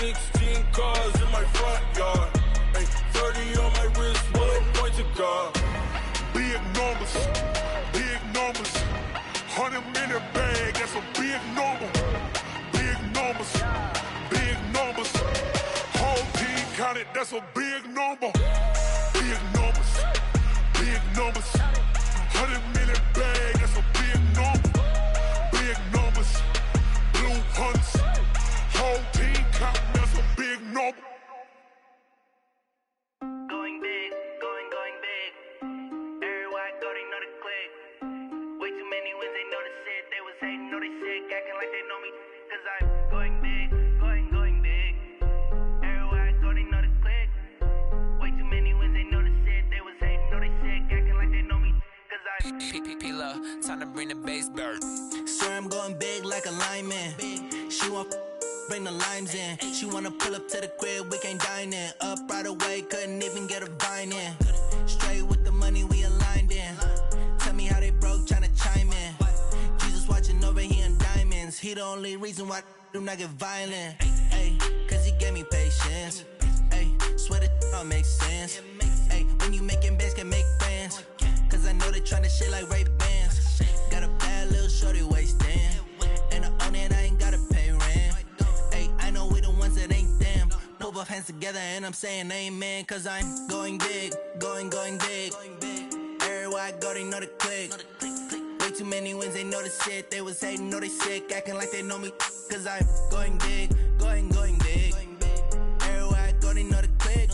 16 cars in my front yard. Ay, 30 on my wrist, well, I point to God. Big numbers, big numbers. 100-minute bag, that's a big number. Big numbers, big numbers. Whole team counted, that's a big number. Big numbers, big numbers. 100-minute bag, that's a big number. Big numbers, blue hunts. Whole team counting, that's a big number. Going big, going big. Everywhere I go, they know the click. Way too many wins, they know the shit. They was hating, know they sick, acting like they know me. Cause I'm going big, going big. Everywhere I go, they know the click. Way too many wins, they know the shit. They was hating, know they sick, acting like they know me. Cause I'm P-P-P-Love, time to bring the bass bird. Swear I'm going big like a lineman. She want bring the limes in. She wanna pull up to the crib, we can't dine in. Up right away, couldn't even get a vine in. Straight with the money we aligned in. Tell me how they broke, tryna chime in. Jesus watching over here in diamonds. He the only reason why I do not get violent. Ay, cause he gave me patience. Ay, swear that all makes sense. Ay, when you making bands, can make friends. Cause I know they tryna shit like Ray-Bans. Got a bad little shorty wasting. And I own it, I ain't gotta pay rent. Ay, I know we the ones that ain't them. Move our hands together and I'm saying amen. Cause I'm going big, going big. Everywhere I go, they know the click. Way too many wins, they know the shit. They was hating, know they sick, acting like they know me. Cause I'm going big, going big. Everywhere I go, they know the click.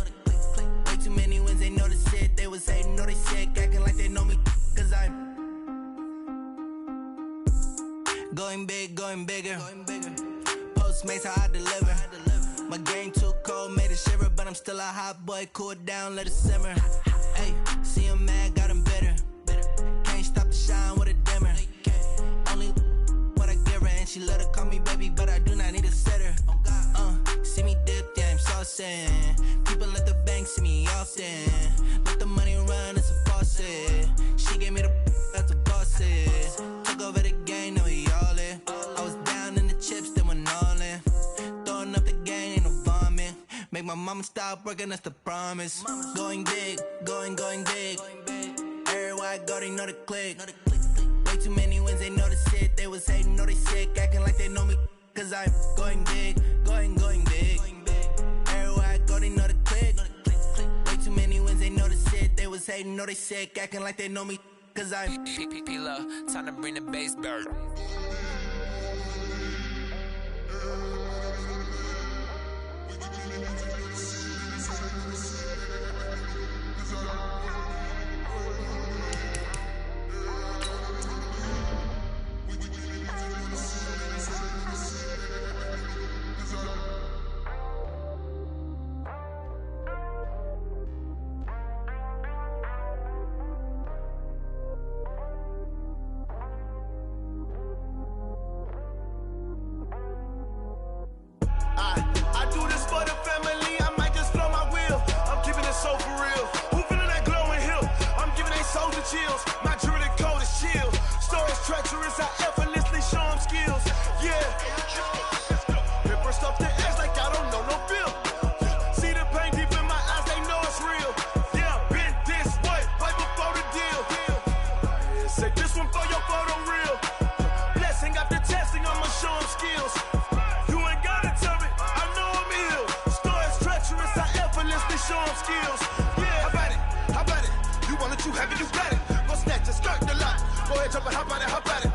Way too many wins, they know the shit. They was hating, know they sick, acting like they know me. Cause I'm going big, going bigger. Postmates, how I deliver. My game too cold, made it shiver. But I'm still a hot boy, cool it down, let it simmer. Hey, see him mad, got him bitter. Can't stop the shine with a dimmer. Only what I give her, and she let her call me baby, but I do not need a sitter. See me dip, yeah, I'm saucing. People at the bank see me often. Let the money run, it's a faucet. She gave me the that's a bosses. Took over the game, now we all in. I was down in the chips, then went all in. Throwing up the game, ain't no vomit. Make my mama stop working, that's the promise. Going big, going big. Everywhere I go, they know the click. Way too many wins, they know the shit. They was hating, know they sick, acting like they know me. Cause I'm going big, going big. Everywhere I go, they know the click. Way too many wins, they know the shit. They was hating, know they sick, acting like they know me. Cause I'm P-P-P-Love, time to bring the bass bird. Chills. My jewelry code is chill. Stories treacherous, I effortlessly show them skills. Yeah. Paper stuff the edge like I don't know no feel. See the pain deep in my eyes, they know it's real. Yeah, been this way, right before the deal. Say this one for your photo real. Blessing after testing, I'ma show them skills. You ain't gotta tell me, I know I'm ill. Stories treacherous, I effortlessly show them skills. Yeah, how about it? You want it, you have it, you got it. Go snatch it, skirt the lot. Go ahead, jump it, hop on it, hop on it.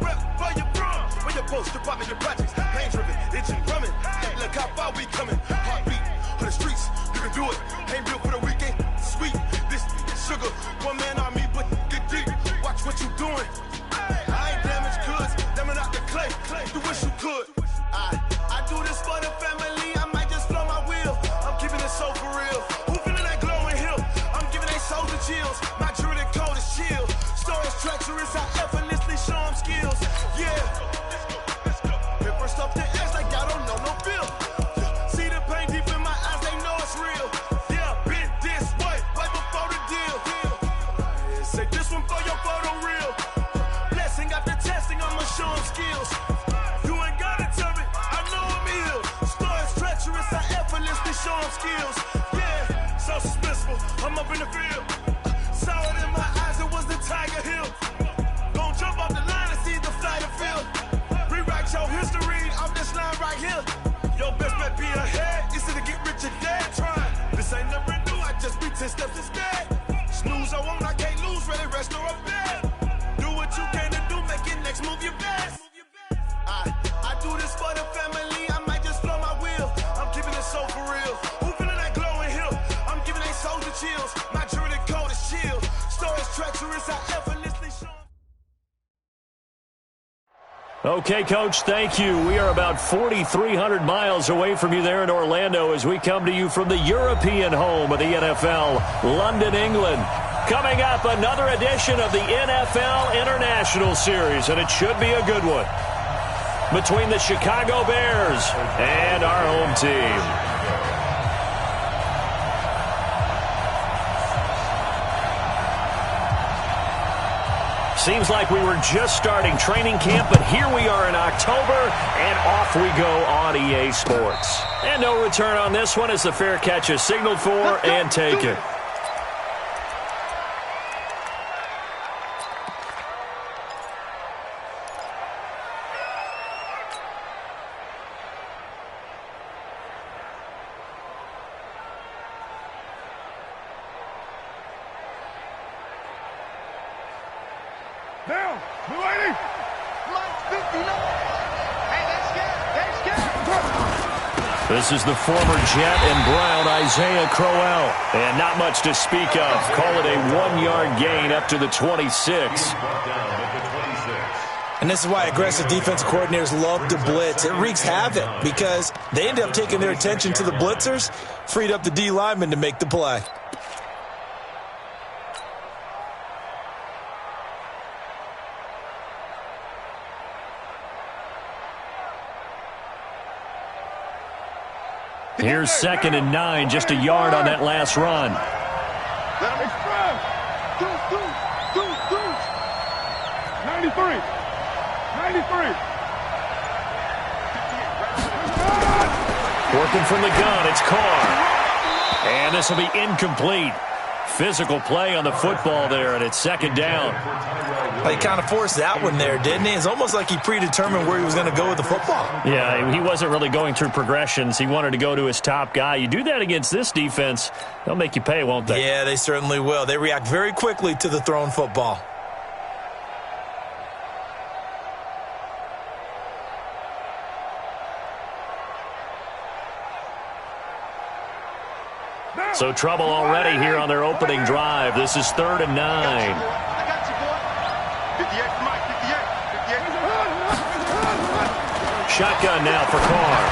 Rep for your brum, for your post, your poppin', your projects. Pain driven, itching, drumming. Look how far we coming. Heartbeat on the streets, you can do it. Ain't built for the weekend, sweet. This sugar, one man army, but get deep. Watch what you doing. I ain't damaged goods, damn it out the clay. You wish you could. I do this for the family. I might just blow my wheel. I'm keeping it so for real. Who feeling that glowing hill? I'm giving they souls the chills. My jewelry code is chill. Stories treacherous, I effortlessly show them skills. Yeah. Paper stuff the edge like I don't know no feel. See the pain deep in my eyes, they know it's real. Yeah, been this way, right before the deal. Say this one for your photo real. Blessing after testing, I'ma show them skills. You ain't gotta tell me, I know I'm ill. Stories treacherous, show them skills. Yeah, so suspenseful. I'm up in the field. Saw it in my eyes, it was the Tiger Hill. Gon' jump off the line and see the flight of field. Rewrite your history off this line right here. Your best bet be ahead, easy to get rich or dead trying. This ain't never new, I just be 10 steps instead. Snooze I won't, I can't lose, ready, rest or up bed. Do what you can to do, make it next move your best. I do this for the family, I might just flow my wheel. I'm keeping it so for real. Who feeling that glowing hill? I'm giving they soldier chills. My jewelry coat is chill. Stories treacherous, I effortlessly show. Okay, Coach, thank you. We are about 4,300 miles away from you there in Orlando as we come to you from the European home of the NFL, London, England. Coming up, another edition of the NFL International Series, and it should be a good one, between the Chicago Bears and our home team. Seems like we were just starting training camp, but here we are in October, and off we go on EA Sports. And no return on this one as the fair catch is signaled for and taken. Down, new lady. This is the former Jet and Brown, Isaiah Crowell. And not much to speak of. Call it a 1-yard gain up to the 26. And this is why aggressive defensive coordinators love to blitz. It wreaks havoc because they end up taking their attention to the blitzers, freed up the D lineman to make the play. Here's 2nd and 9, just a yard on that last run. Let him express. 93. 93. Working from the gun, it's Carr. And this will be incomplete. Physical play on the football there, and it's 2nd down. He kind of forced that one there, didn't he? It's almost like he predetermined where he was going to go with the football. Yeah, he wasn't really going through progressions. He wanted to go to his top guy. You do that against this defense, they'll make you pay, won't they? Yeah, they certainly will. They react very quickly to the thrown football. So trouble already here on their opening drive. This is 3rd and 9. I got you, boy. 58 for Mike, 58. Shotgun now for Carr.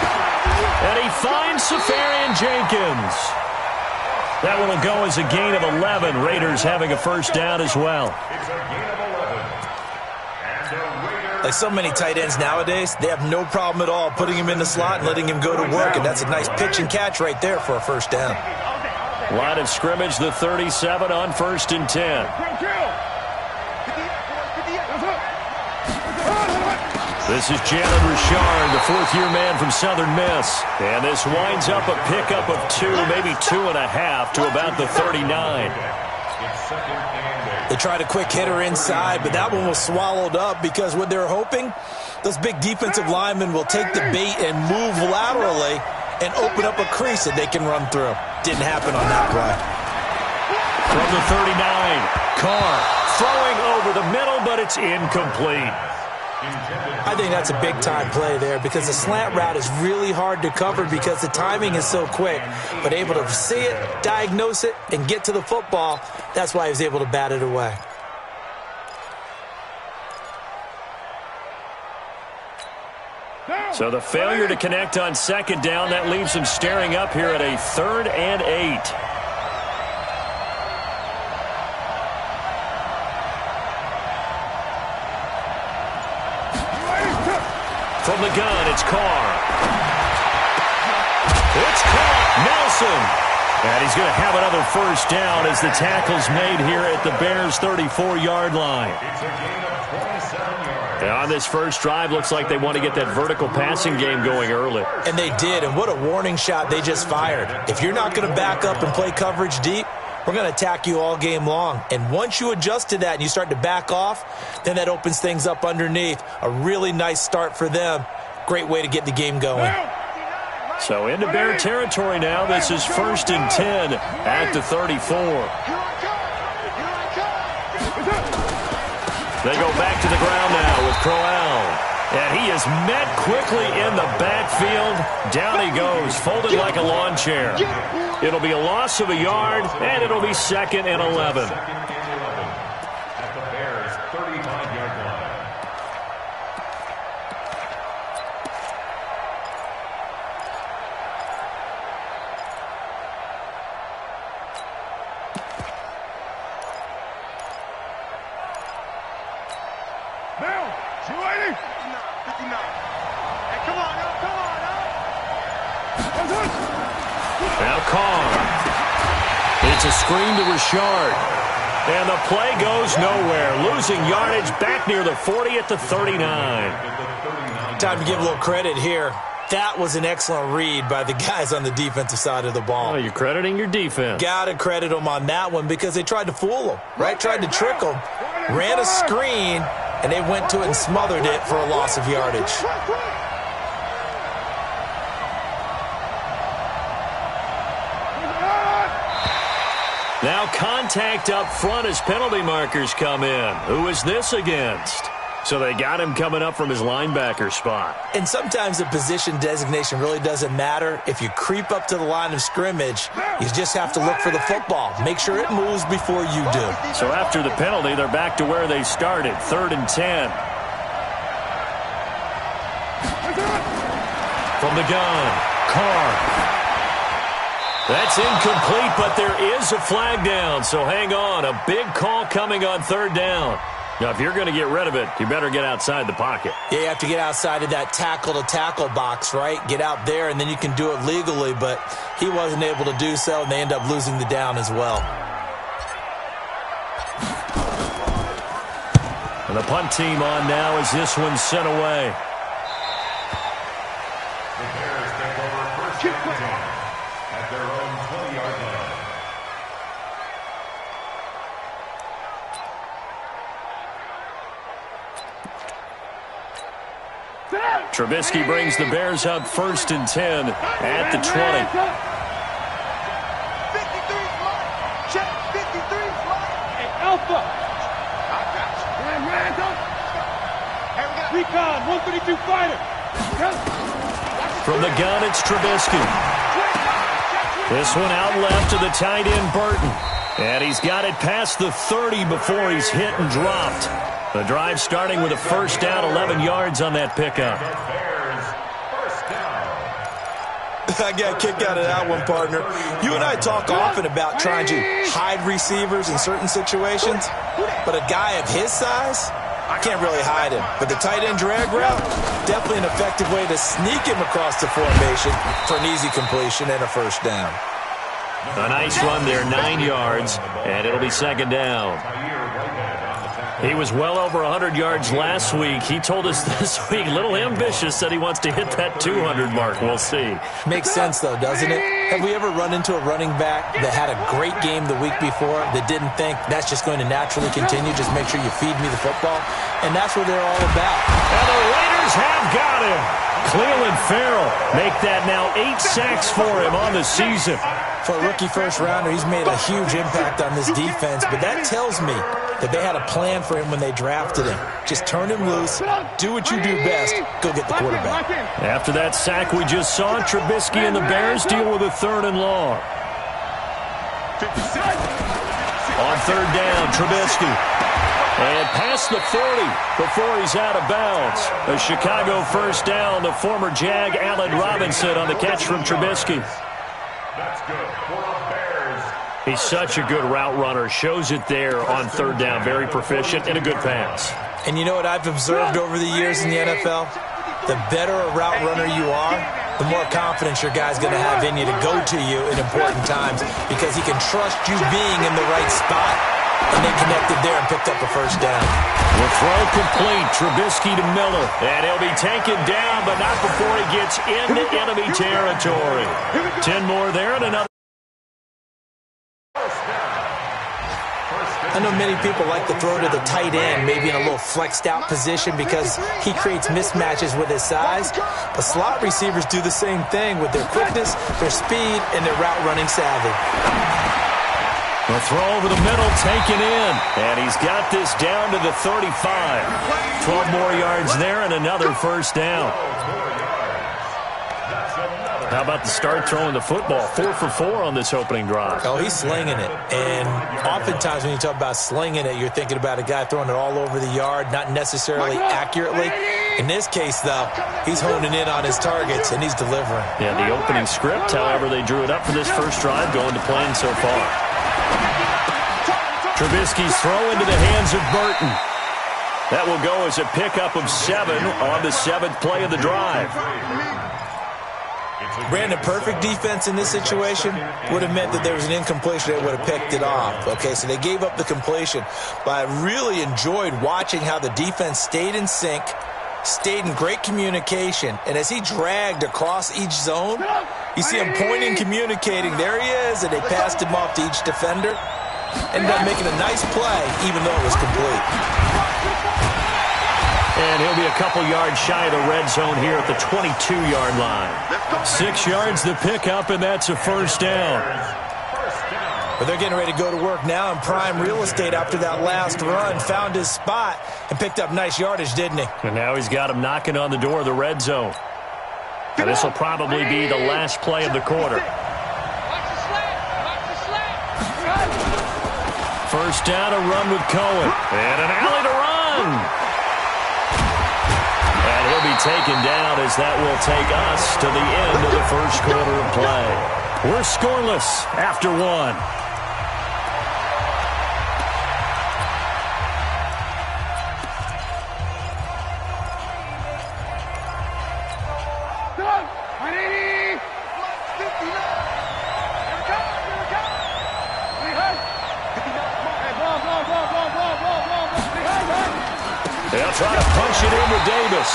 And he finds Safarian Jenkins. That one will go as a gain of 11. Raiders having a first down as well. It's a gain of 11. And the Raiders. Like so many tight ends nowadays, they have no problem at all putting him in the slot and letting him go to work. And that's a nice pitch and catch right there for a first down. Line of scrimmage, the 37 on 1st and 10. This is Jalen Richard, the 4th-year man from Southern Miss. And this winds up a pickup of 2, maybe 2.5 to about the 39. They tried a quick hitter inside, but that one was swallowed up because what they're hoping, those big defensive linemen will take the bait and move laterally and open up a crease that they can run through. Didn't happen on that play. From the 39, Carr throwing over the middle, but it's incomplete. I think that's a big-time play there because the slant route is really hard to cover because the timing is so quick. But able to see it, diagnose it, and get to the football, that's why he was able to bat it away. So the failure to connect on 2nd down, that leaves him staring up here at a 3rd and 8. From the gun, it's Carr. It's caught. Nelson. And he's going to have another first down as the tackle's made here at the Bears' 34-yard line. It's a gain of On this first drive, looks like they want to get that vertical passing game going early. And they did, and what a warning shot they just fired. If you're not going to back up and play coverage deep, we're going to attack you all game long. And once you adjust to that and you start to back off, then that opens things up underneath. A really nice start for them. Great way to get the game going. So into Bear territory now. This is 1st and 10 at the 34. They go back to the ground now with Crowell. And he is met quickly in the backfield. Down he goes, folded like a lawn chair. It'll be a loss of a yard, and it'll be 2nd and 11. At the Bears' 35-yard line. Now, 280. 59. Hey, come on, Now Carr. It's a screen to Richard. And the play goes nowhere. Losing yardage back near the 40 at the 39. Time to give a little credit here. That was an excellent read by the guys on the defensive side of the ball. Oh, you're crediting your defense. Got to credit them on that one because they tried to fool them, right? Tried to trick them. Ran a screen, and they went to it and smothered it for a loss of yardage. Now contact up front as penalty markers come in. Who is this against? So they got him coming up from his linebacker spot. And sometimes the position designation really doesn't matter. If you creep up to the line of scrimmage, you just have to look for the football. Make sure it moves before you do. So after the penalty, they're back to where they started, 3rd and 10. From the gun, Carr. That's incomplete, but there is a flag down, so hang on. A big call coming on 3rd down. Now, if you're going to get rid of it, you better get outside the pocket. Yeah, you have to get outside of that tackle-to-tackle box, right? Get out there, and then you can do it legally, but he wasn't able to do so, and they end up losing the down as well. And the punt team on now as this one's sent away. The Bears take over 1st and 10 at their own 20-yard line. Trubisky brings the Bears up 1st and 10 at the 20. 53 slot. Check 53 slot. Hey, Alpha. I got you. Recon, 132 fighter. From the gun, it's Trubisky. This one out left to the tight end, Burton. And he's got it past the 30 before he's hit and dropped. The drive starting with a 1st down, 11 yards on that pickup. I got a kick out of that one, partner. You and I talk often about trying to hide receivers in certain situations, but a guy of his size, I can't really hide him. But the tight end drag route, definitely an effective way to sneak him across the formation for an easy completion and a 1st down. A nice run there, 9 yards, and it'll be 2nd down. He was well over 100 yards last week. He told us this week, a little ambitious, said he wants to hit that 200 mark. We'll see. Makes sense, though, doesn't it? Have we ever run into a running back that had a great game the week before that didn't think that's just going to naturally continue? Just make sure you feed me the football. And that's what they're all about. And the Raiders have got him. Cleveland Farrell make that now 8 sacks for him on the season. For a rookie first-rounder, he's made a huge impact on this defense, but that tells me that they had a plan for him when they drafted him. Just turn him loose, do what you do best, go get the quarterback. After that sack we just saw, Trubisky and the Bears deal with a 3rd and long. On 3rd down, Trubisky. And past the 40 before he's out of bounds. A Chicago 1st down, the former Jag Allen Robinson on the catch from Trubisky. That's good for the Bears. He's such a good route runner. Shows it there on 3rd down. Very proficient and a good pass. And you know what I've observed over the years in the NFL? The better a route runner you are, the more confidence your guy's going to have in you to go to you in important times because he can trust you being in the right spot And they connected there and picked up a first down. The throw complete. Trubisky to Miller. And he'll be taken down, but not before he gets into enemy territory. 10 more there and another. I know many people like to throw to the tight end, maybe in a little flexed out position because he creates mismatches with his size. But slot receivers do the same thing with their quickness, their speed, and their route running savvy. The throw over the middle, taken in. And he's got this down to the 35. 12 more yards there and another first down. How about the start throwing the football? 4 for 4 on this opening drive. Oh, he's slinging it. And oftentimes when you talk about slinging it, you're thinking about a guy throwing it all over the yard, not necessarily accurately. In this case, though, he's honing in on his targets, and he's delivering. Yeah, the opening script, however, they drew it up for this first drive, going to plan so far. Trubisky's throw into the hands of Burton. That will go as a pickup of 7 on the 7th play of the drive. Brandon, perfect defense in this situation would have meant that there was an incompletion that would have picked it off. Okay, so they gave up the completion. But I really enjoyed watching how the defense stayed in sync, stayed in great communication, and as he dragged across each zone, you see him pointing, communicating. There he is, and they passed him off to each defender. Ended up making a nice play, even though it was complete. And he'll be a couple yards shy of the red zone here at the 22-yard line. 6 yards the pickup, and that's a first down. But they're getting ready to go to work now in prime real estate after that last run. Found his spot and picked up nice yardage, didn't he? And now he's got him knocking on the door of the red zone. And this will probably be the last play of the quarter. First down, a run with Cohen. And an alley to run. And he'll be taken down as that will take us to the end of the first quarter of play. We're scoreless after 1. They'll try to punch it in with Davis.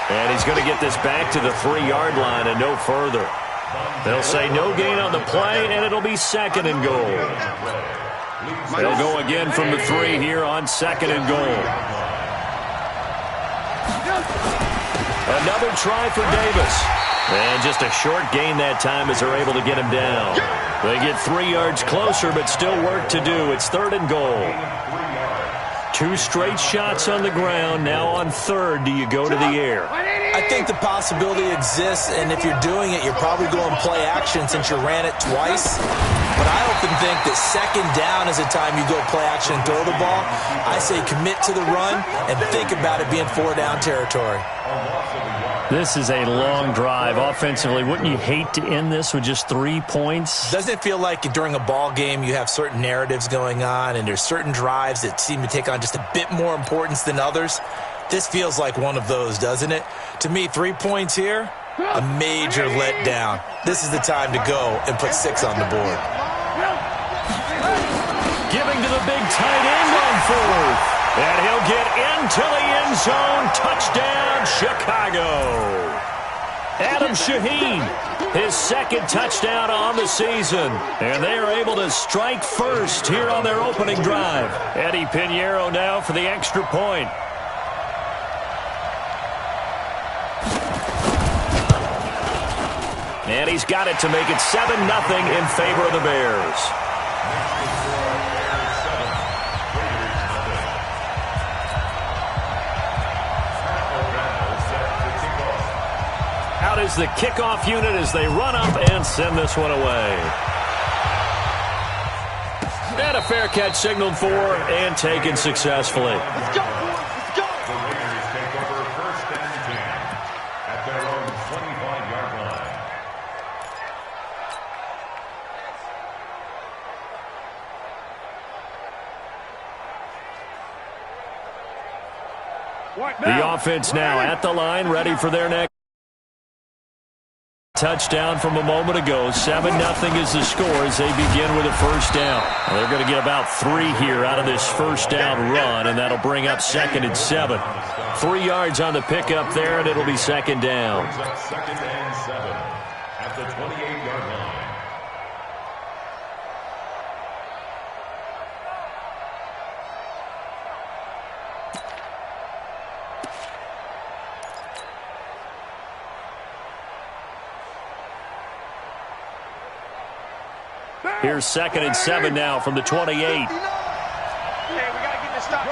And he's going to get this back to the 3-yard line and no further. They'll say no gain on the play, and it'll be 2nd and goal. They'll go again from the 3 here on 2nd and goal. Another try for Davis. And just a short gain that time as they're able to get him down. They get 3 yards closer, but still work to do. It's 3rd and goal. 2 straight shots on the ground. Now on 3rd, do you go to the air? I think the possibility exists, and if you're doing it, you're probably going to play action since you ran it twice. But I often think that 2nd down is the time you go play action and throw the ball. I say commit to the run and think about it being 4-down territory. This is a long drive offensively. Wouldn't you hate to end this with just 3 points? Doesn't it feel like during a ball game you have certain narratives going on and there's certain drives that seem to take on just a bit more importance than others? This feels like one of those, doesn't it? To me, 3 points here, a major letdown. This is the time to go and put 6 on the board. Giving to the big tight end on 4th. And he'll get into the end zone. Touchdown, Chicago. Adam Shaheen, his 2nd touchdown on the season. And they are able to strike first here on their opening drive. Eddie Pinheiro now for the extra point. And he's got it to make it 7-0 in favor of the Bears. Out is the kickoff unit as they run up and send this one away. And a fair catch signaled for and taken successfully. Let's go, boys. Let's go. The Raiders take over 1st and 10 at their own 25-yard line. The offense now at the line, ready for their next. Touchdown from a moment ago. 7-0 is the score as they begin with a first down. Well, they're going to get about 3 here out of this first down run, and that'll bring up 2nd and 7. 3 yards on the pickup there, and it'll be 2nd down. 2nd and 7 at the 28-yard line. Here's 2nd and 7 now from the 28. Hey, we got to get this stop.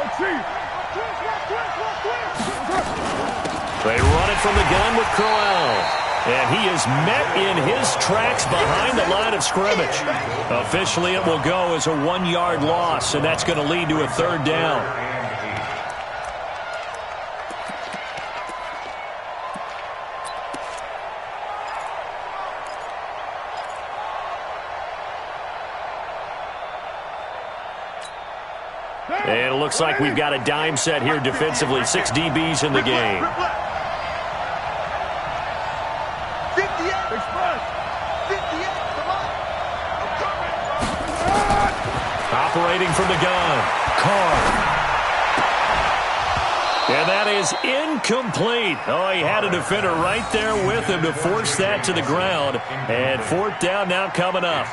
They run it from the gun with Crowell. And he is met in his tracks behind the line of scrimmage. Officially, it will go as a 1-yard loss, and that's going to lead to a 3rd down. And it looks like we've got a dime set here defensively. 6 DBs in the game. 58. Express. 58. Come on. Operating from the gun. Carr. And that is incomplete. Oh, he had a defender right there with him to force that to the ground. And 4th down now coming up.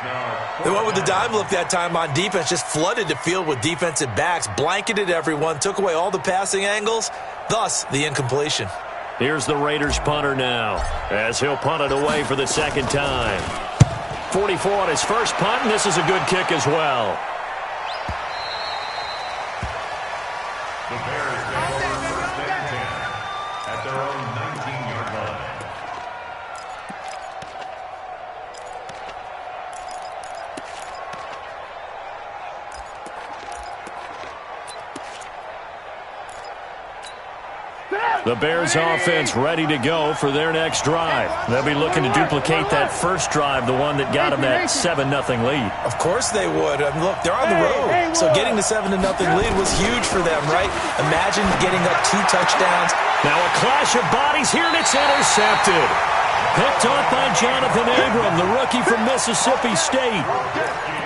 They went with the dime look that time on defense, just flooded the field with defensive backs, blanketed everyone, took away all the passing angles, thus the incompletion. Here's the Raiders punter now, as he'll punt it away for the 2nd time. 44 on his first punt, and this is a good kick as well. The Bears take over 1st and 10 at their own 19-yard line. The Bears offense ready to go for their next drive. They'll be looking to duplicate that first drive, the one that got them that 7-0 lead. Of course they would. I mean, look, they're on the road. So getting the 7-0 lead was huge for them, right? Imagine getting up 2 touchdowns. Now a clash of bodies here, and it's intercepted. Picked off by Jonathan Abram, the rookie from Mississippi State.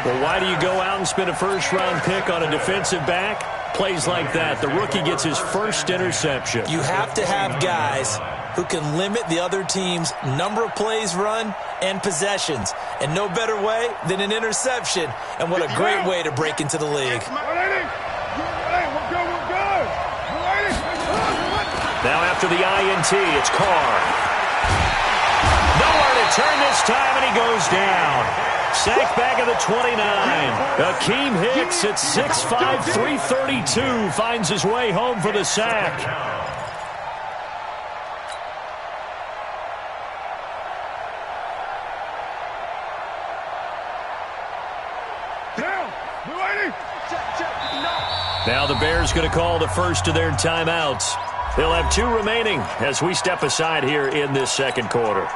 Well, why do you go out and spend a first-round pick on a defensive back? Plays like that. The rookie gets his first interception. You have to have guys who can limit the other team's number of plays run and possessions. And no better way than an interception. And what a great way to break into the league. Now after the INT, it's Carr. Nowhere to turn this time, and he goes down. Sacked back at the 29. Akeem Hicks at 6'5", 332 finds his way home for the sack. Now the Bears going to call the first of their timeouts. They'll have 2 remaining as we step aside here in this 2nd quarter.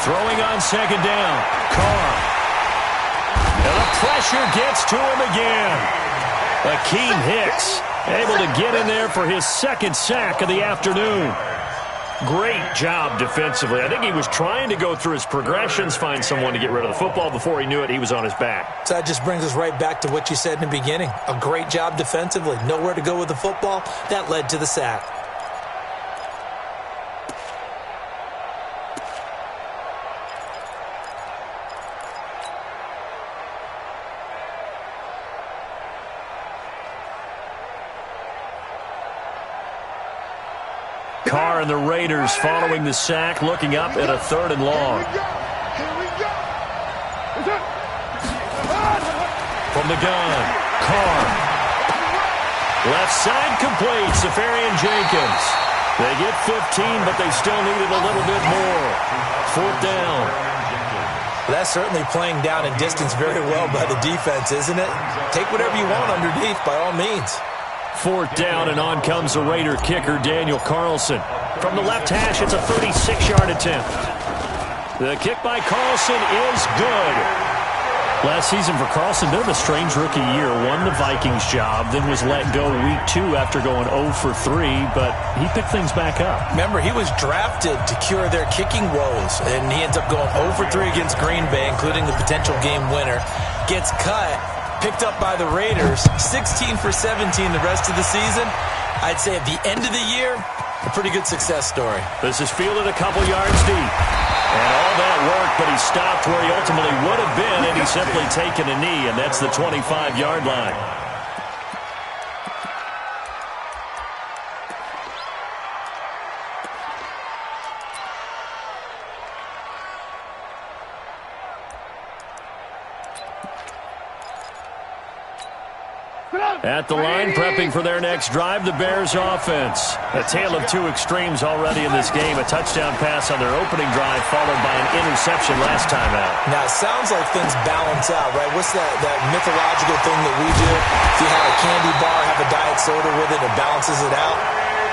Throwing on 2nd down. Carr. And the pressure gets to him again. Akeem Hicks able to get in there for his 2nd sack of the afternoon. Great job defensively. I think he was trying to go through his progressions, find someone to get rid of the football. Before he knew it, he was on his back. So that just brings us right back to what you said in the beginning. A great job defensively. Nowhere to go with the football. That led to the sack. Carr and the Raiders following the sack, looking up at a 3rd and long. From the gun, Carr. Left side complete, Safarian Jenkins. They get 15, but they still needed a little bit more. 4th down. That's certainly playing down in distance very well by the defense, isn't it? Take whatever you want underneath, by all means. 4th down, and on comes the Raider kicker, Daniel Carlson. From the left hash, it's a 36-yard attempt. The kick by Carlson is good. Last season for Carlson, bit of a strange rookie year. Won the Vikings job, then was let go week 2 after going 0 for 3, but he picked things back up. Remember, he was drafted to cure their kicking woes, and he ends up going 0 for 3 against Green Bay, including the potential game winner. Gets cut, picked up by the Raiders, 16 for 17 the rest of the season. I'd say at the end of the year, a pretty good success story. This is fielded a couple yards deep. And all that work, but he stopped where he ultimately would have been, and he's simply taken a knee, and that's the 25-yard line. At the line, prepping for their next drive, the Bears offense. A tale of two extremes already in this game. A touchdown pass on their opening drive, followed by an interception last time out. Now, it sounds like things balance out, right? What's that mythological thing that we do? If you have a candy bar, have a diet soda with it, it balances it out.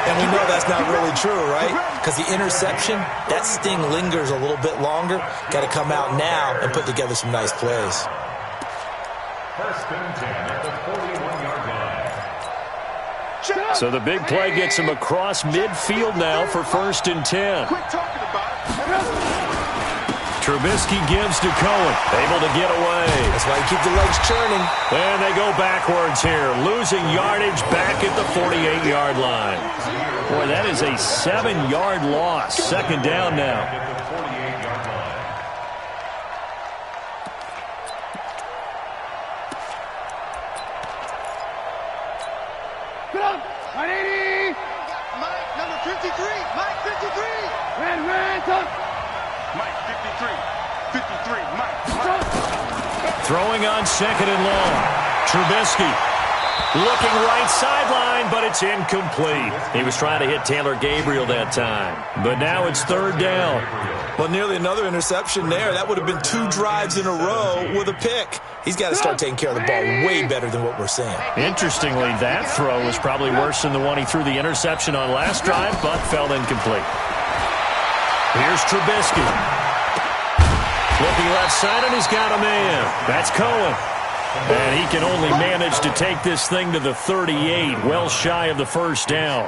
And we know that's not really true, right? Because the interception, that sting lingers a little bit longer. Got to come out now and put together some nice plays. 1st and 10 at the 41-yard line. So the big play gets him across midfield now for 1st and 10. Trubisky gives to Cohen, able to get away. That's why you keep the legs churning. And they go backwards here, losing yardage back at the 48-yard line. Boy, that is a 7-yard loss. 2nd down now. Throwing on 2nd and long. Trubisky looking right sideline, but it's incomplete. He was trying to hit Taylor Gabriel that time. But now it's 3rd down. Well, nearly another interception there. That would have been 2 drives in a row with a pick. He's got to start taking care of the ball way better than what we're seeing. Interestingly, that throw was probably worse than the one he threw the interception on last drive, but fell incomplete. Here's Trubisky. Looking left side, and he's got a man. That's Cohen. And he can only manage to take this thing to the 38, well shy of the 1st down.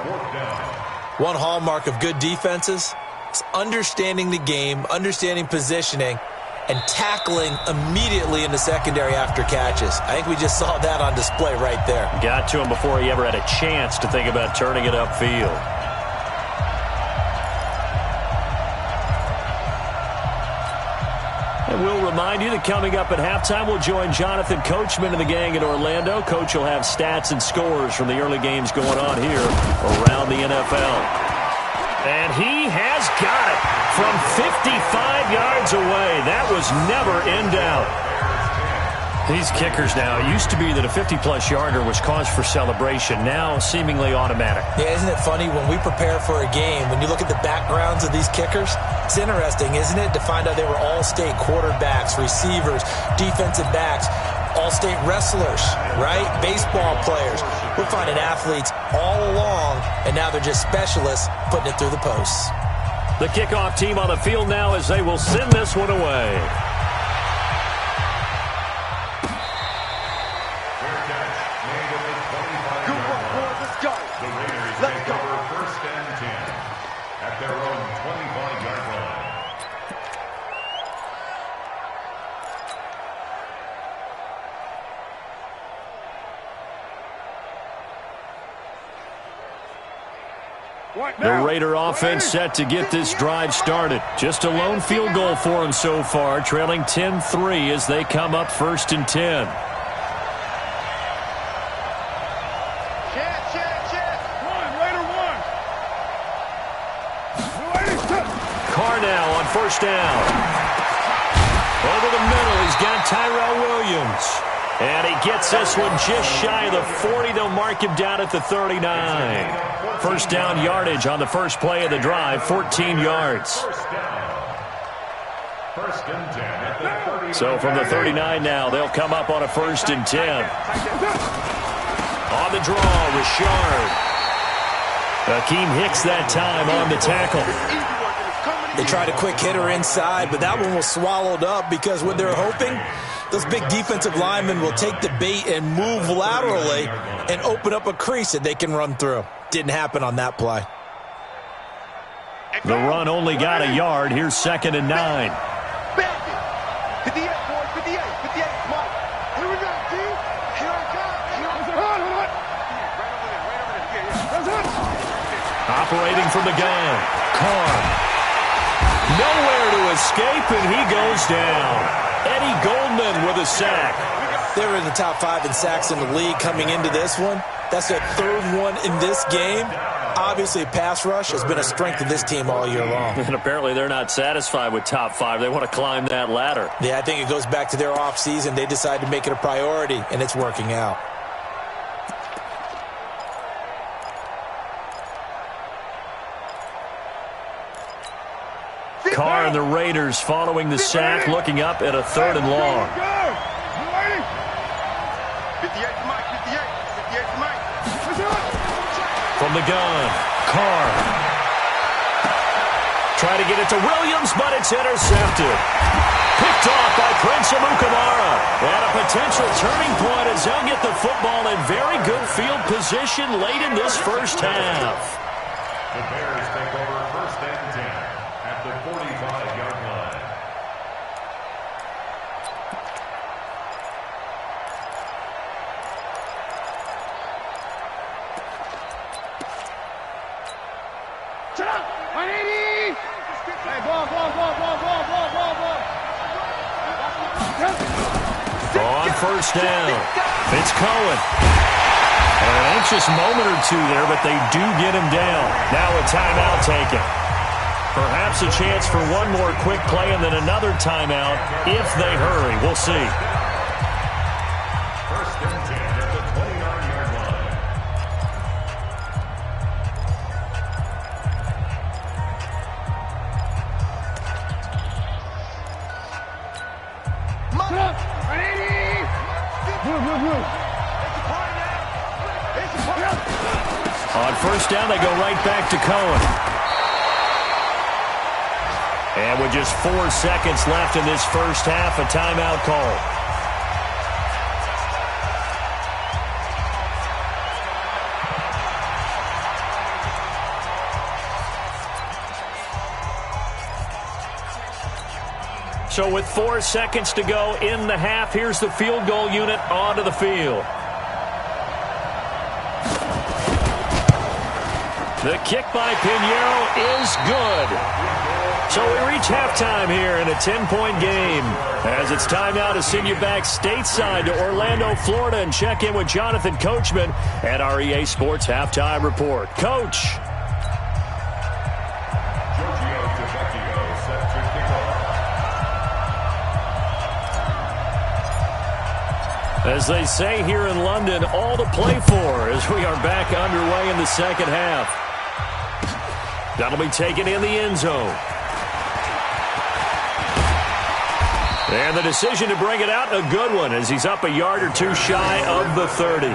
One hallmark of good defenses is understanding the game, understanding positioning, and tackling immediately in the secondary after catches. I think we just saw that on display right there. Got to him before he ever had a chance to think about turning it upfield. And we'll remind you that coming up at halftime, we'll join Jonathan Coachman and the gang in Orlando. Coach will have stats and scores from the early games going on here around the NFL. And he has got it from 55 yards away. That was never in doubt. These kickers now, it used to be that a 50-plus yarder was cause for celebration. Now seemingly automatic. Yeah, isn't it funny when we prepare for a game, when you look at the backgrounds of these kickers, it's interesting, isn't it, to find out they were all-state quarterbacks, receivers, defensive backs, all-state wrestlers, right? Baseball players. We're finding athletes all along, and now they're just specialists putting it through the posts. The kickoff team on the field now as they will send this one away. The Raider offense set to get this drive started. Just a lone field goal for them so far, trailing 10-3 as they come up 1st and 10. Carr now on 1st down. Over the middle, he's got Tyrell Williams. And he gets this one just shy of the 40. They'll mark him down at the 39. 1st down yardage on the first play of the drive, 14 yards. So from the 39 now, they'll come up on a 1st and 10. On the draw, Richard. Akeem Hicks that time on the tackle. They tried a quick hitter inside, but that one was swallowed up because what they're hoping, those big defensive linemen will take the bait and move laterally and open up a crease that they can run through. Didn't happen on that play. The run only got a yard. Here's 2nd and 9. 58, boy, 58, 58, Mike. Here we go, G. Here I come. Operating from the gun, Carr. Nowhere to escape, and he goes down. Eddie Goldman with a sack. They were in the top 5 in sacks in the league coming into this one. That's their 3rd one in this game. Obviously, pass rush has been a strength of this team all year long. And apparently they're not satisfied with top 5. They want to climb that ladder. Yeah, I think it goes back to their offseason. They decided to make it a priority, and it's working out. Carr and the Raiders following the sack, looking up at a 3rd and long. 58 to Mike, 58 to Mike. From the gun, Carr. Try to get it to Williams, but it's intercepted. Picked off by Prince Amukamara. And a potential turning point as they'll get the football in very good field position late in this first half. The Bears take over 1st and 10 at the 45-yard line. Shut up! 180! Hey, ball. On 1st down, it's Cohen. And an anxious moment or two there, but they do get him down. Now a timeout taken. Perhaps a chance for one more quick play and then another timeout if they hurry. We'll see. 1st and 10 at the 29-yard line. On 1st down, they go right back to Cohen. And with just 4 seconds left in this first half, a timeout call. So with 4 seconds to go in the half, here's the field goal unit onto the field. The kick by Pinheiro is good. So we reach halftime here in a 10-point game. As it's time now to send you back stateside to Orlando, Florida, and check in with Jonathan Coachman at our EA Sports Halftime Report. Coach. As they say here in London, all to play for as we are back underway in the second half. That'll be taken in the end zone. And the decision to bring it out, a good one, as he's up a yard or two shy of the 30.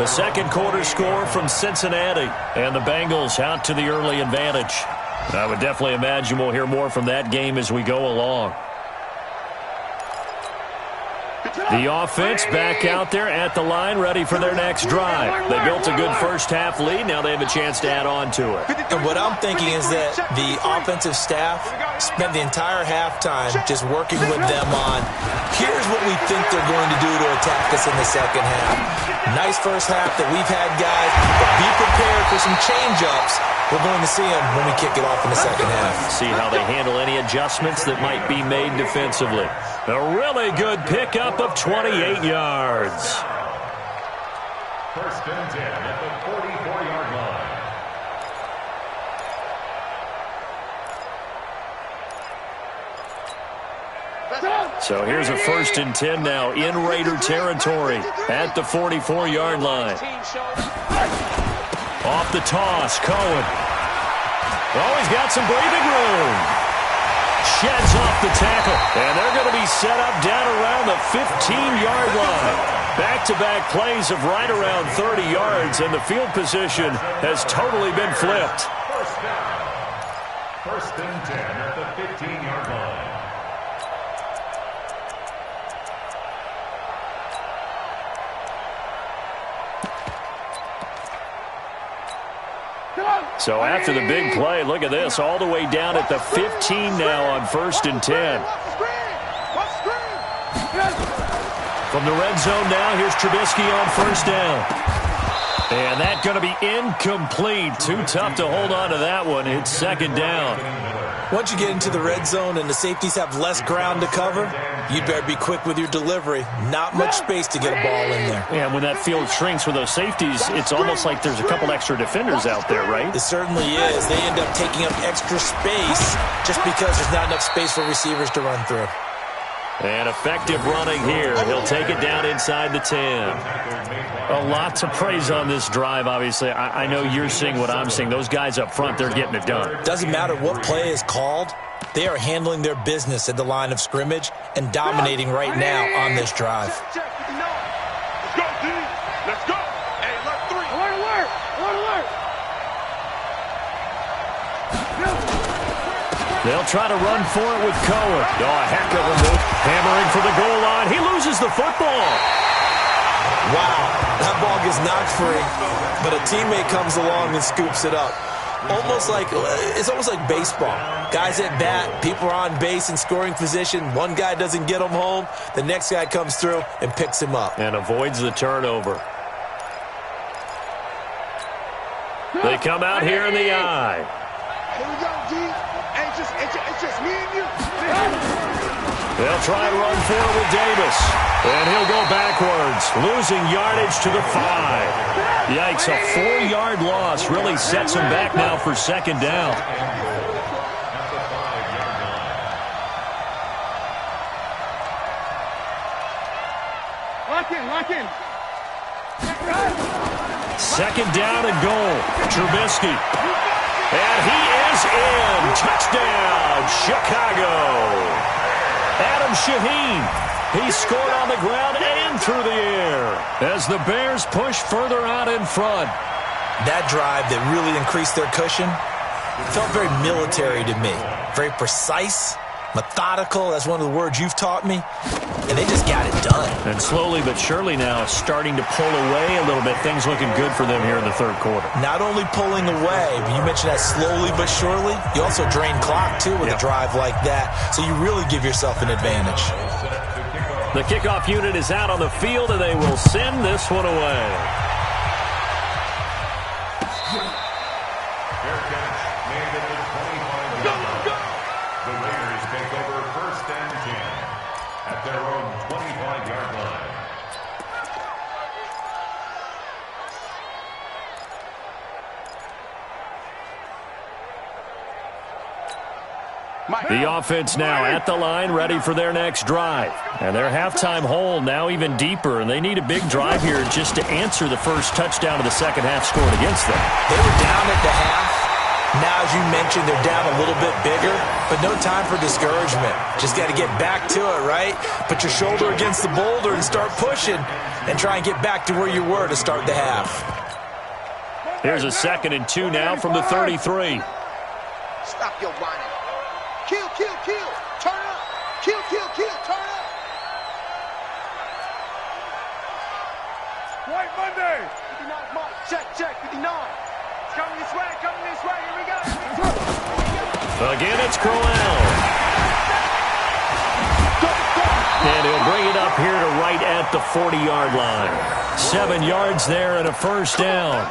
The second quarter score from Cincinnati, and the Bengals out to the early advantage. I would definitely imagine we'll hear more from that game as we go along. The offense back out there at the line, ready for their next drive. They built a good first half lead. Now they have a chance to add on to it. And what I'm thinking is that the offensive staff spent the entire halftime just working with them on, here's what we think they're going to do to attack us in the second half. Nice first half that we've had, guys, but be prepared for some change-ups. We're going to see them when we kick it off in the second half. See how they handle any adjustments that might be made defensively. A really good pickup of 28 yards. 1st and 10 at the 44-yard line. So here's a 1st and 10 now in Raider territory at the 44-yard line. Off the toss, Cohen. Oh, he's got some breathing room. sheds off the tackle. And they're going to be set up down around the 15-yard line. Back-to-back plays of right around 30 yards, and the field position has totally been flipped. First down. First and 10 at the 15-yard line. So after the big play, look at this, all the way down at the 15 now on 1st and 10. From the red zone now, here's Trubisky on 1st down. And that's going to be incomplete. Too tough to hold on to that one. It's 2nd down. Once you get into the red zone and the safeties have less ground to cover, you better be quick with your delivery. Not much space to get a ball in there. Yeah, when that field shrinks with those safeties, it's almost like there's a couple extra defenders out there, right? It certainly is. They end up taking up extra space just because there's not enough space for receivers to run through. And effective running here. He'll take it down inside the 10. A lot to praise on this drive, obviously. I know you're seeing what I'm seeing. Those guys up front, they're getting it done. Doesn't matter what play is called. They are handling their business at the line of scrimmage and dominating right now on this drive. Let's go, D. Let's go. Hey, left 3. Alert. They'll try to run for it with Cohen. Oh, a heck of a move. Hammering for the goal line. He loses the football. Wow, that ball gets knocked free, but a teammate comes along and scoops it up. It's almost like baseball. Guys at bat, people are on base in scoring position. One guy doesn't get him home. The next guy comes through and picks him up. And avoids the turnover. They come out here in the eye. Here we go, D. It's just me and you. They'll try and run for it with Davis. And he'll go backwards, losing yardage to the 5. Yikes, a 4-yard loss really sets him back now for 2nd down. Lock in. 2nd down and goal. Trubisky. And he is in. Touchdown, Chicago. Adam Shaheen. He scored on the ground and through the air as the Bears push further out in front. That drive that really increased their cushion felt very military to me. Very precise, methodical. That's one of the words you've taught me. And they just got it done. And slowly but surely now starting to pull away a little bit. Things looking good for them here in the 3rd quarter. Not only pulling away, but you mentioned that slowly but surely. You also drain clock, too, with a drive like that. So you really give yourself an advantage. The kickoff unit is out on the field, and they will send this one away. Fair catch made at the 25-yard line. The Raiders take over 1st and 10 at their own 25-yard line. The offense now at the line, ready for their next drive. And their halftime hole now even deeper, and they need a big drive here just to answer the first touchdown of the second half scored against them. They were down at the half. Now, as you mentioned, they're down a little bit bigger, but no time for discouragement. Just got to get back to it, right? Put your shoulder against the boulder and start pushing and try and get back to where you were to start the half. Here's a 2nd and 2 now from the 33. Stop your whining. Kill. Turn up. Kill. Turn up. White Monday. 59 mark. Check. 59. It's coming this way. Here we go. Again, it's Crowell. And he'll bring it up here to right at the 40-yard line. 7 yards there and a 1st down.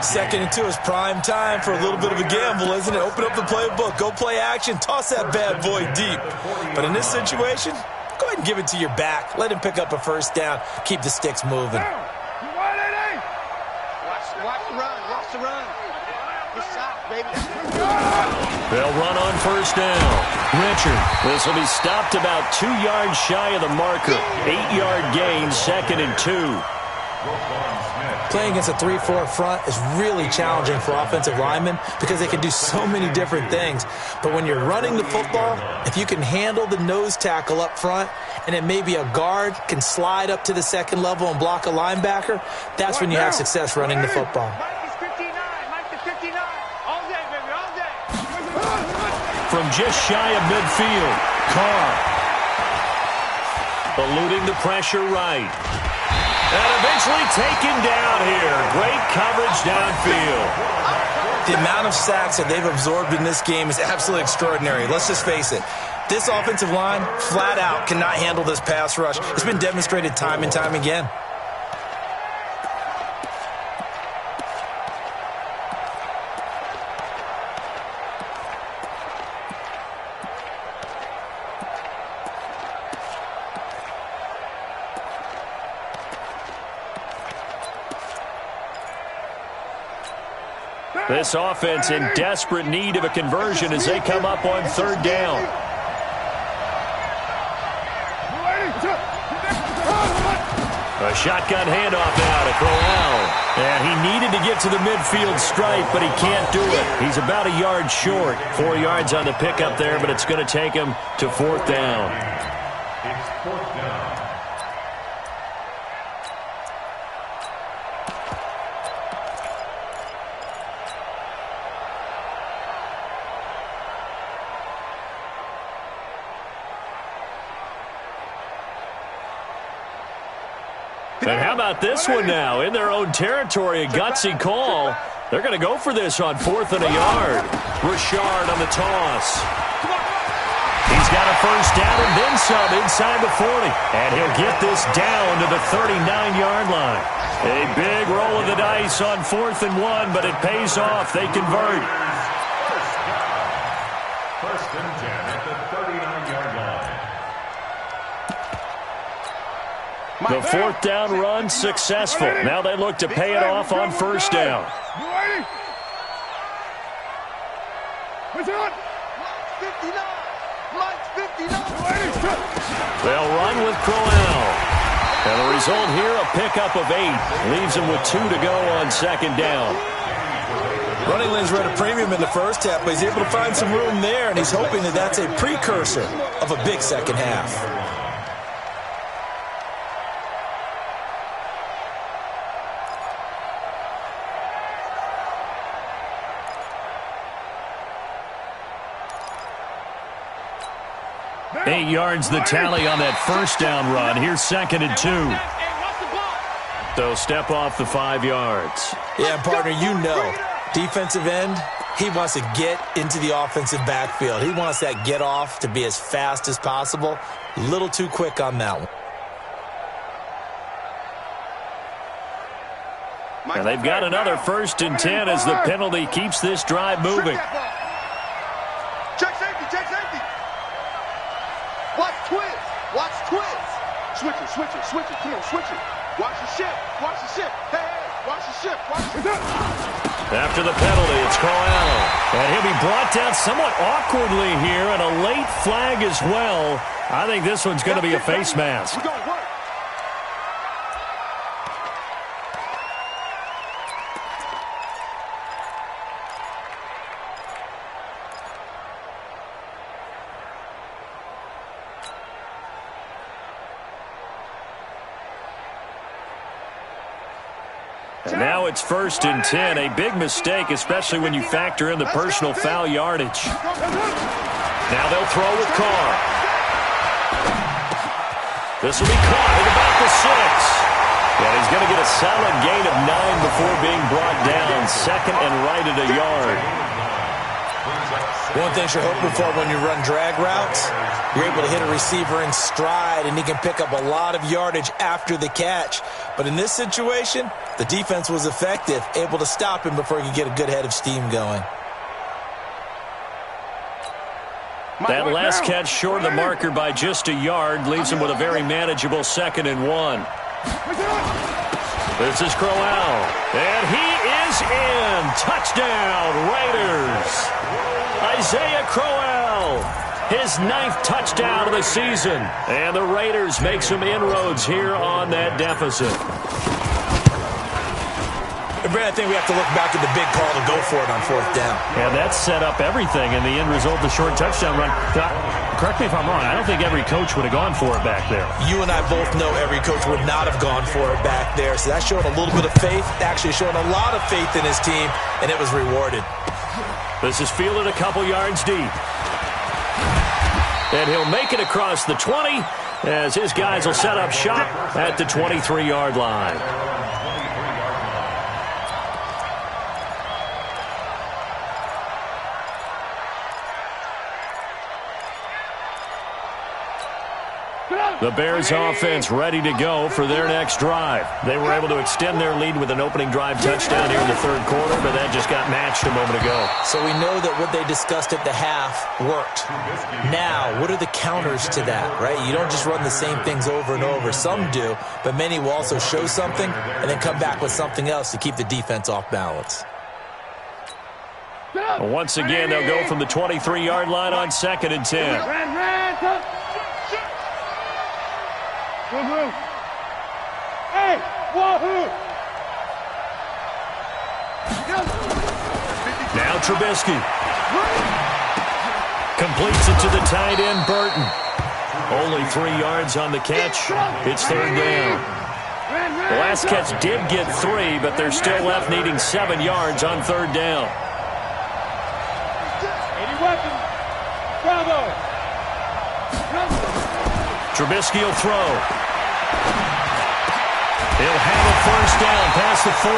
2nd and 2 is prime time for a little bit of a gamble, isn't it? Open up the playbook, go play action, toss that bad boy deep. But in this situation, go ahead and give it to your back. Let him pick up a 1st down. Keep the sticks moving. Watch the run. Good shot, baby. They'll run on 1st down. Richard, this will be stopped about 2 yards shy of the marker. 8-yard gain, 2nd and 2. Playing against a 3-4 front is really challenging for offensive linemen because they can do so many different things. But when you're running the football, if you can handle the nose tackle up front and then maybe a guard can slide up to the second level and block a linebacker, that's when you have success running the football. From just shy of midfield, Carr eluding the pressure right. And eventually taken down here. Great coverage downfield. The amount of sacks that they've absorbed in this game is absolutely extraordinary. Let's just face it. This offensive line, flat out, cannot handle this pass rush. It's been demonstrated time and time again. This offense in desperate need of a conversion as they come up on third down. A shotgun handoff now to Crowell. And he needed to get to the midfield stripe, but he can't do it. He's about a yard short. 4 yards on the pickup there, but it's going to take him to fourth down. It's fourth down. And how about this one now? In their own territory, a gutsy call. They're going to go for this on 4th and a yard. Richard on the toss. He's got a first down and then some inside the 40. And he'll get this down to the 39-yard line. A big roll of the dice on 4th and 1, but it pays off. They convert. First and 10 at the 39-yard line. The fourth down run successful. Now they look to pay it off on first down. They'll run with Crowell. And the result here, a pickup of 8. Leaves him with 2 to go on second down. Running lanes were at a premium in the first half, but he's able to find some room there, and he's hoping that that's a precursor of a big second half. Eight yards the tally on that first down run. Here's second and 2. They'll step off the 5 yards. Yeah, partner, you know, defensive end, he wants to get into the offensive backfield. He wants that get off to be as fast as possible. A little too quick on that one. And they've got another first and 10 as the penalty keeps this drive moving. Check safety, check safety. Watch twist, watch twist. Switch it, switch it, switch it, come on, switch it. Watch the ship, watch the ship. Hey, hey, watch the ship, watch the ship. After the penalty, it's Crowell. And he'll be brought down somewhat awkwardly here, and a late flag as well. I think this one's going to be a face mask. We're going to work. And now it's first and 10. A big mistake, especially when you factor in the personal foul yardage. Now they'll throw with Carr. This will be caught at about the 6. And he's going to get a solid gain of 9 before being brought down. Second and right at a yard. One thing you're hoping for when you run drag routes, you're able to hit a receiver in stride, and he can pick up a lot of yardage after the catch. But in this situation, the defense was effective, able to stop him before he could get a good head of steam going. That last catch short of the marker by just a yard leaves him with a very manageable second and 1. This is Crowell, and he is in. Touchdown, Raiders. Isaiah Crowell, his 9th touchdown of the season. And the Raiders make some inroads here on that deficit. Brad, I think we have to look back at the big call to go for it on 4th down. Yeah, that set up everything, and the end result, the short touchdown run. Correct me if I'm wrong, I don't think every coach would have gone for it back there. You and I both know every coach would not have gone for it back there, so that's showing a little bit of faith, actually showing a lot of faith in his team, and it was rewarded. This is fielded a couple yards deep. And he'll make it across the 20 as his guys will set up shop at the 23-yard line. The Bears offense ready to go for their next drive. They were able to extend their lead with an opening drive touchdown here in the 3rd quarter, but that just got matched a moment ago. So we know that what they discussed at the half worked. Now, what are the counters to that, right? You don't just run the same things over and over. Some do, but many will also show something and then come back with something else to keep the defense off balance. Once again, they'll go from the 23-yard line on 2nd and 10. Hey, wahoo! Now Trubisky. Completes it to the tight end, Burton. Only 3 yards on the catch. It's 3rd down. The last catch did get 3, but they're still left needing 7 yards on 3rd down. 80 weapons. Bravo. Trubisky will throw. He'll have a 1st down past the 40.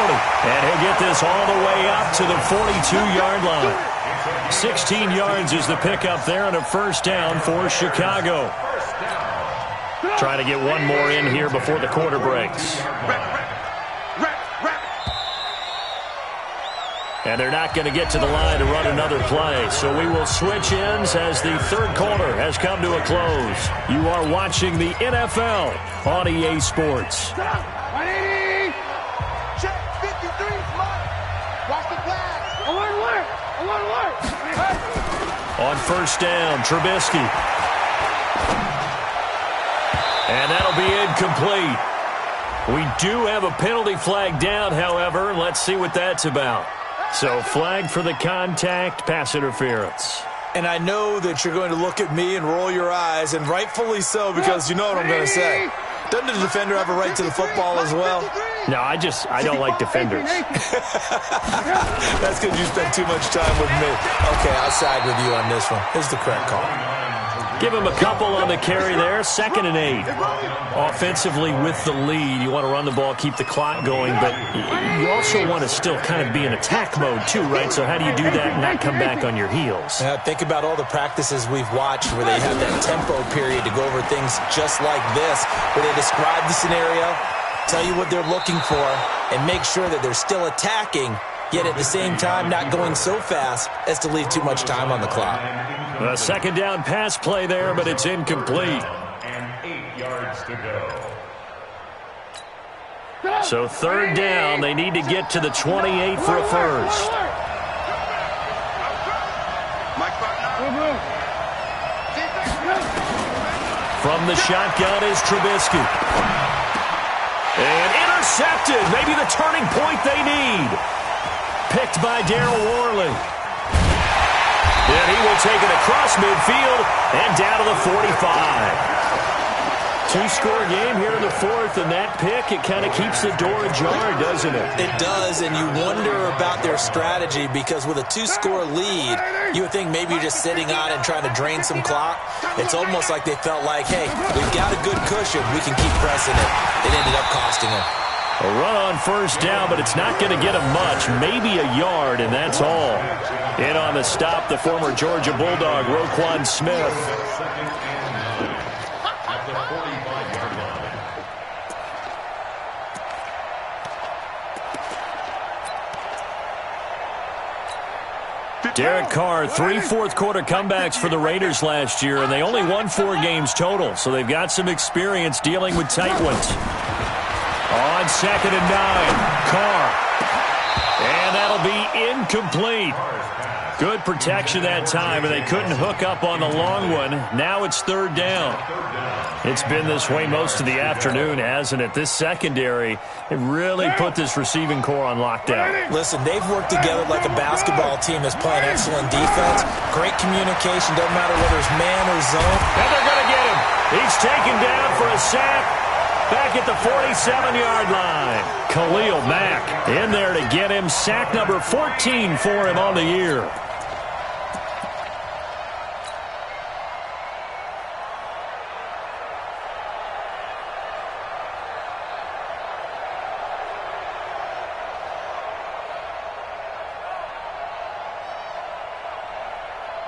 And he'll get this all the way up to the 42-yard line. 16 yards is the pickup there and a 1st down for Chicago. Trying to get one more in here before the quarter breaks. And they're not going to get to the line to run another play. So we will switch ends as the 3rd quarter has come to a close. You are watching the NFL on EA Sports. 180. Check 53. Watch the flag. Alert. On 1st down, Trubisky. And that'll be incomplete. We do have a penalty flag down, however. Let's see what that's about. So flag for the contact, pass interference. And I know that you're going to look at me and roll your eyes, and rightfully so, because you know what I'm going to say. Doesn't the defender have a right to the football as well? No, I don't like defenders. That's because you spend too much time with me. Okay, I'll side with you on this one. Here's the correct call. Give him a couple on the carry there. 2nd and 8. Offensively with the lead, you want to run the ball, keep the clock going, but you also want to still kind of be in attack mode too, right? So how do you do that and not come back on your heels? Think about all the practices we've watched where they have that tempo period to go over things just like this, where they describe the scenario, tell you what they're looking for, and make sure that they're still attacking, yet at the same time not going so fast as to leave too much time on the clock. A 2nd down pass play there, but it's incomplete. And 8 yards to go. So 3rd down, they need to get to the 28 for a 1st. From the shotgun is Trubisky. And intercepted. Maybe the turning point they need. Picked by Darryl Worley. And he will take it across midfield and down to the 45. 2-score game here in the 4th, and that pick, it kind of keeps the door ajar, doesn't it? It does, and you wonder about their strategy because with a 2-score lead, you would think maybe you're just sitting on and trying to drain some clock. It's almost like they felt like, hey, we've got a good cushion. We can keep pressing it. It ended up costing them. A run on 1st down, but it's not going to get him much. Maybe a yard, and that's all. In on the stop, the former Georgia Bulldog, Roquan Smith. Derek Carr, 3 fourth-quarter comebacks for the Raiders last year, and they only won 4 games total, so they've got some experience dealing with tight ones. On 2nd and 9, Carr. And that'll be incomplete. Good protection that time, and they couldn't hook up on the long one. Now it's third down. It's been this way most of the afternoon, hasn't it? This secondary, it really put this receiving core on lockdown. Listen, they've worked together like a basketball team that's playing excellent defense. Great communication, doesn't matter whether it's man or zone. And they're going to get him. He's taken down for a sack. Back at the 47-yard line. Khalil Mack in there to get him. Sack number 14 for him on the year.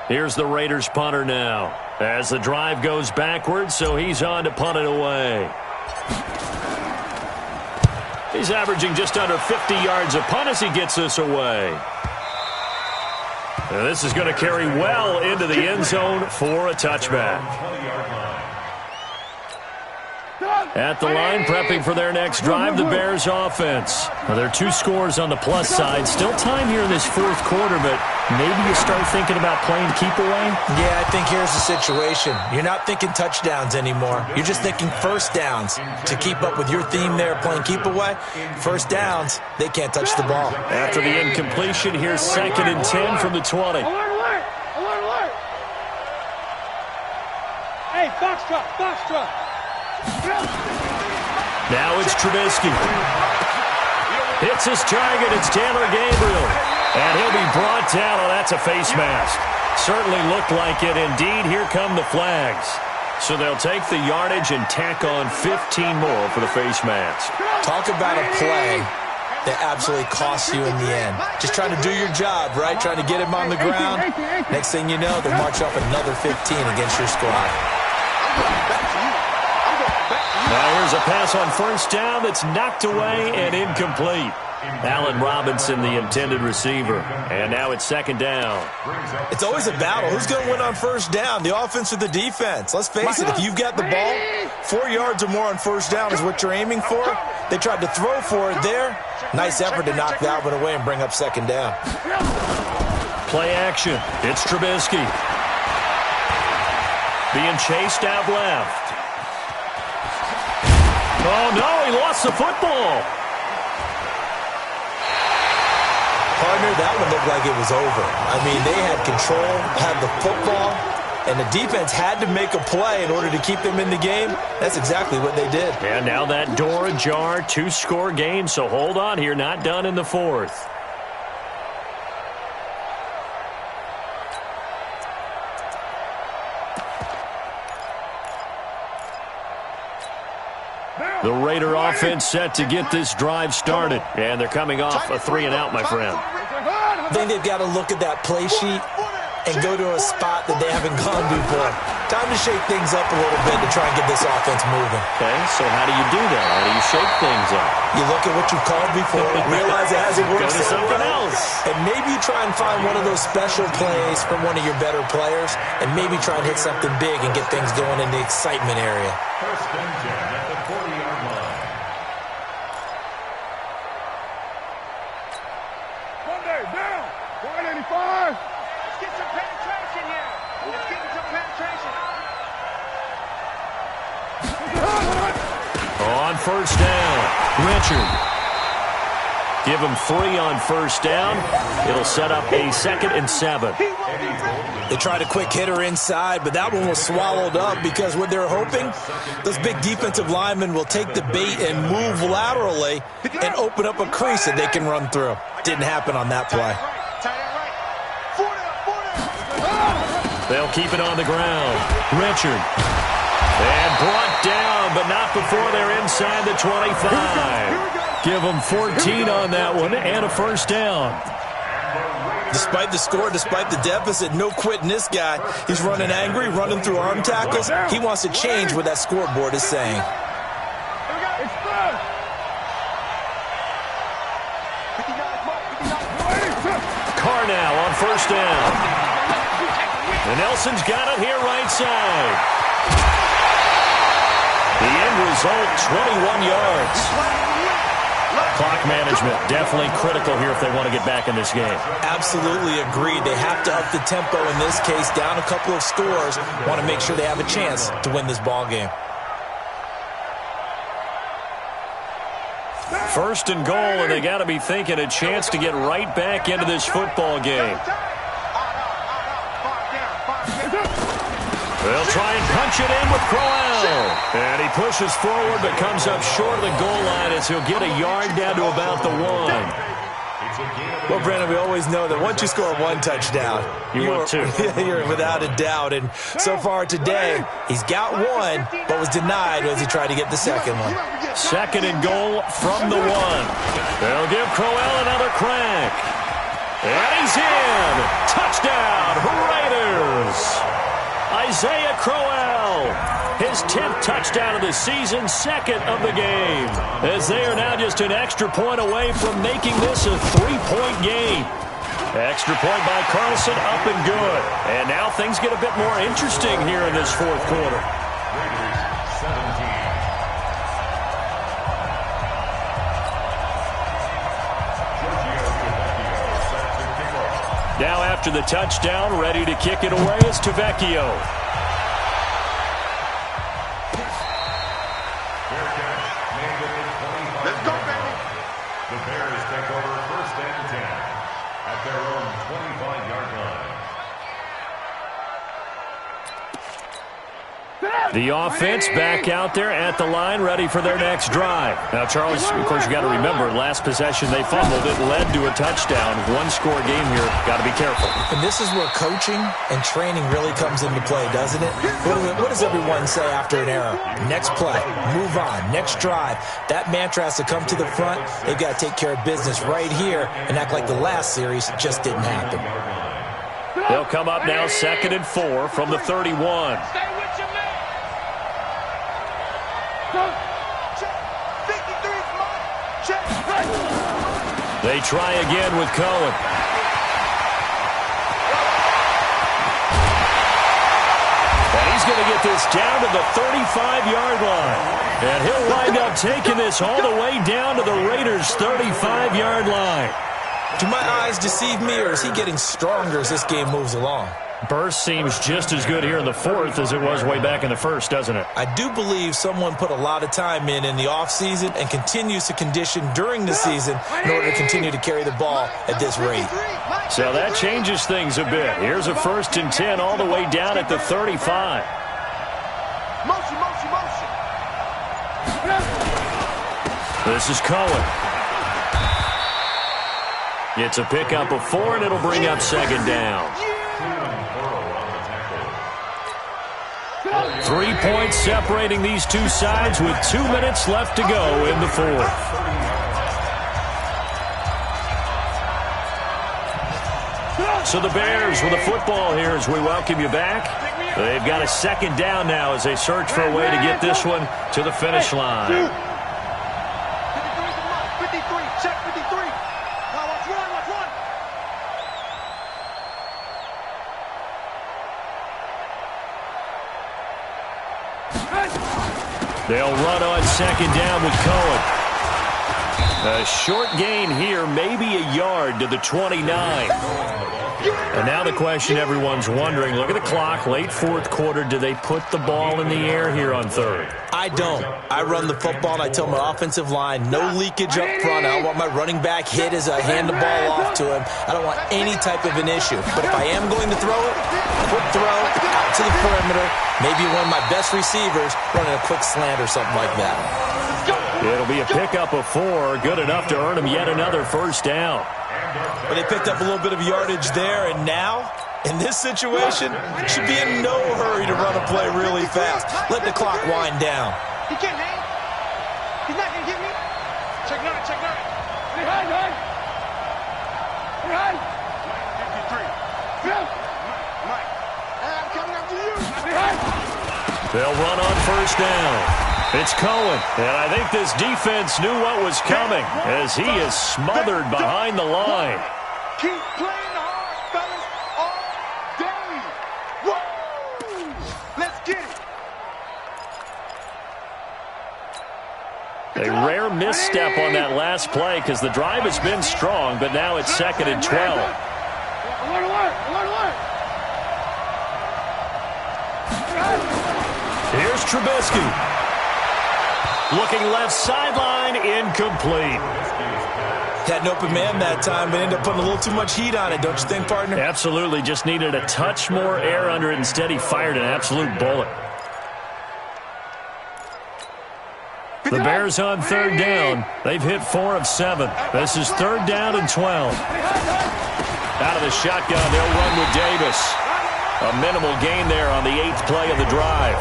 Here's the Raiders punter now. As the drive goes backwards, so he's on to punt it away. He's averaging just under 50 yards a punt as he gets this away. And this is going to carry well into the end zone for a touchback. At the line, prepping for their next drive, the Bears offense. Well, there are 2 scores on the plus side. Still time here in this fourth quarter, but maybe you start thinking about playing keep away? Yeah, I think here's the situation. You're not thinking touchdowns anymore. You're just thinking first downs. To keep up with your theme there, playing keep away, first downs, they can't touch the ball. After the incompletion, here's 2nd and 10 from the 20. Alert, alert! Alert, alert! Hey, box truck! Now it's Trubisky. Hits his target. It's Taylor Gabriel. And he'll be brought down. Oh, that's a face mask. Certainly looked like it. Indeed, here come the flags. So they'll take the yardage and tack on 15 more for the face mask. Talk about a play that absolutely costs you in the end. Just trying to do your job, right? Trying to get him on the ground. Next thing you know, they'll march off another 15 against your squad. Now here's a pass on first down that's knocked away and incomplete. Allen Robinson, the intended receiver. And now it's 2nd down. It's always a battle. Who's going to win on first down, the offense or the defense? Let's face it, if you've got the ball, 4 yards or more on first down is what you're aiming for. They tried to throw for it there. Nice effort to knock that one away and bring up 2nd down. Play action. It's Trubisky. Being chased out left. Oh, no, he lost the football. Partner, that one looked like it was over. I mean, they had control, had the football, and the defense had to make a play in order to keep them in the game. That's exactly what they did. And now that door ajar, 2-score game, so hold on here, not done in the 4th. The Raider offense set to get this drive started. And they're coming off a 3-and-out, my friend. I think they've got to look at that play sheet and go to a spot that they haven't gone before. Time to shake things up a little bit to try and get this offense moving. Okay, so how do you do that? How do you shake things up? You look at what you've called before, realize it hasn't worked Go to something else. And maybe you try and find one of those special plays from one of your better players, and maybe try and hit something big and get things going in the excitement area. First and 10 at the 40-yard line. Monday, down! 185! Let's get some penetration here! Let's get some penetration! On first down, Richard. Give him 3 on first down. It'll set up a 2nd and 7. They tried a quick hitter inside, but that one was swallowed up because what they're hoping, those big defensive linemen will take the bait and move laterally and open up a crease that they can run through. Didn't happen on that play. They'll keep it on the ground. Richard. And brought down, but not before they're inside the 25. Give them 14 on that one and a first down. Despite the score, despite the deficit, no quitting this guy. He's running angry, running through arm tackles. He wants to change what that scoreboard is saying. Carr now on first down. And Nelson's got it here right side. The end result, 21 yards. Clock management, definitely critical here if they want to get back in this game. Absolutely agreed. They have to up the tempo in this case, down a couple of scores. Want to make sure they have a chance to win this ball game. First and goal, and they got to be thinking a chance to get right back into this football game. They'll try and punch it in with Crowell. And he pushes forward but comes up short of the goal line as he'll get a yard down to about the 1. Well, Brandon, we always know that once you score one touchdown, you're without a doubt. And so far today, he's got one, but was denied as he tried to get the second one. Second and goal from the 1. They'll give Crowell another crack. And he's in. Touchdown, Raiders. Isaiah Crowell, his 10th touchdown of the season, second of the game, as they are now just an extra point away from making this a 3-point game. Extra point by Carlson, up and good. And now things get a bit more interesting here in this fourth quarter. Raiders 17. Now after the touchdown, ready to kick it away is Tavecchio. Let's go, baby. The Bears take over first and 10 at their own 25-yard line. The offense back out there at the line, ready for their next drive. Now, Charles, of course, you got to remember, last possession they fumbled. It led to a touchdown. One-score game here. Got to be careful. And this is where coaching and training really comes into play, doesn't it? What does everyone say after an error? Next play, move on, next drive. That mantra has to come to the front. They've got to take care of business right here and act like the last series just didn't happen. They'll come up now 2nd and 4 from the 31. They try again with Cohen. And he's going to get this down to the 35-yard line. And he'll wind up taking this all the way down to the Raiders' 35-yard line. Do my eyes deceive me, or is he getting stronger as this game moves along? Burst seems just as good here in the fourth as it was way back in the first, doesn't it? I do believe someone put a lot of time in the offseason and continues to condition during the season in order to continue to carry the ball at this rate. So that changes things a bit. Here's a 1st and 10 all the way down at the 35. Motion, motion, motion. This is Cohen. It's a pickup of 4, and it'll bring up 2nd down. 3 points separating these two sides with 2 minutes left to go in the fourth. So the Bears with the football here as we welcome you back. They've got a 2nd down now as they search for a way to get this one to the finish line. 53, check 53. Now watch one, watch one. They'll run on 2nd down with Cohen. A short gain here, maybe a yard to the 29. And now the question everyone's wondering, look at the clock, late fourth quarter, do they put the ball in the air here on 3rd? I don't. I run the football and I tell my offensive line, no leakage up front. I don't want my running back hit as I hand the ball off to him. I don't want any type of an issue. But if I am going to throw it, quick throw out to the perimeter, maybe one of my best receivers running a quick slant or something like that. It'll be a pickup of 4, good enough to earn him yet another 1st down. But they picked up a little bit of yardage there, and now, in this situation, should be in no hurry to run a play really fast. Let the clock wind down. He can't hang. He's not going to get me. Check 9, check 9. Behind, behind. Behind. 53. Mike. I'm coming after you. Behind. They'll run on 1st down. It's Cohen, and I think this defense knew what was coming as he is smothered behind the line. Keep playing hard, fellas, all day. Woo! Let's get it. They rarely rare misstep on that last play because the drive has been strong, but now it's 2nd and 12. Here's Trubisky. Looking left sideline, incomplete. Had an open man that time, but ended up putting a little too much heat on it, don't you think, partner? Absolutely. Just needed a touch more air under it. Instead, he fired an absolute bullet. The Bears on 3rd down. They've hit 4 of 7. This is 3rd down and 12. Out of the shotgun, they'll run with Davis. A minimal gain there on the 8th play of the drive.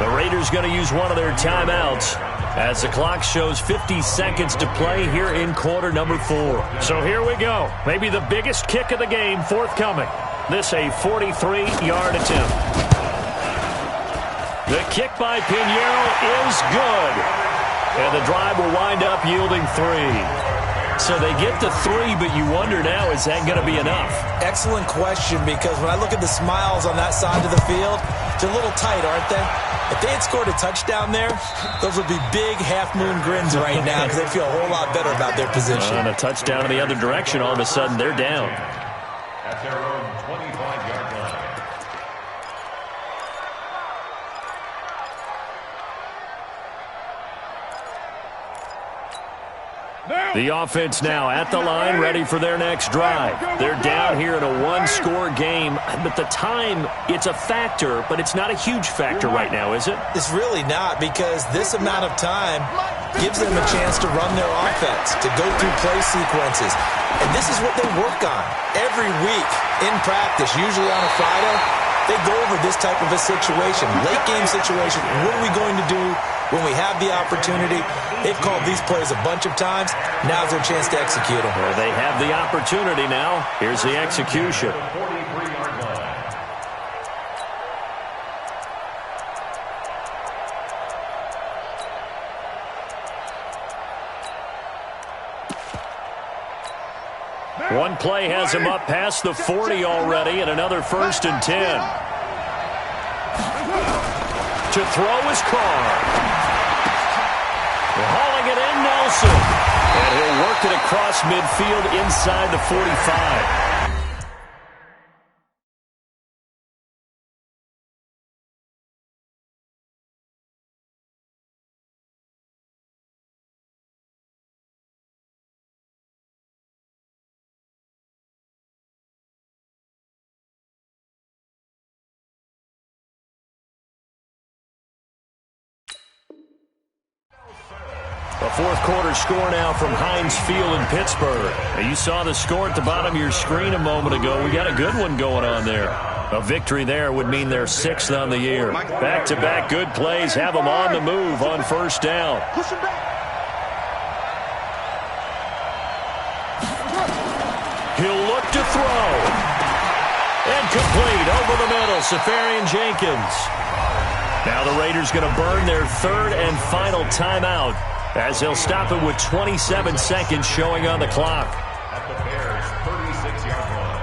The Raiders going to use one of their timeouts as the clock shows 50 seconds to play here in quarter number 4. So here we go. Maybe the biggest kick of the game forthcoming. This a 43-yard attempt. The kick by Pinheiro is good. And the drive will wind up yielding 3. So they get to 3, but you wonder now, is that going to be enough? Excellent question, because when I look at the smiles on that side of the field, they're a little tight, aren't they? If they had scored a touchdown there, those would be big half-moon grins right now because they feel a whole lot better about their position. And a touchdown in the other direction, all of a sudden they're down. At their own 25-yard line. The offense now at the line, ready for their next drive. They're down here in a one-score game, but the time, it's a factor, but it's not a huge factor right now, is it? It's really not, because this amount of time gives them a chance to run their offense, to go through play sequences. And this is what they work on every week in practice, usually on a Friday. They go over this type of a situation, late game situation. What are we going to do when we have the opportunity? They've called these plays a bunch of times. Now's their chance to execute them. Well, they have the opportunity now. Here's the execution. 43-yard line. One play has him up past the 40 already, and another 1st and 10. To throw is Carr. Hauling it in, Nelson. And he'll work it across midfield inside the 45. A fourth quarter score now from Heinz Field in Pittsburgh. Now, you saw the score at the bottom of your screen a moment ago. We got a good one going on there. A victory there would mean they're 6th on the year. Back-to-back good plays have them on the move on 1st down. He'll look to throw. And complete over the middle. Safarian Jenkins. Now the Raiders going to burn their 3rd and final timeout, as they'll stop it with 27 seconds showing on the clock. At the Bears' 36-yard line.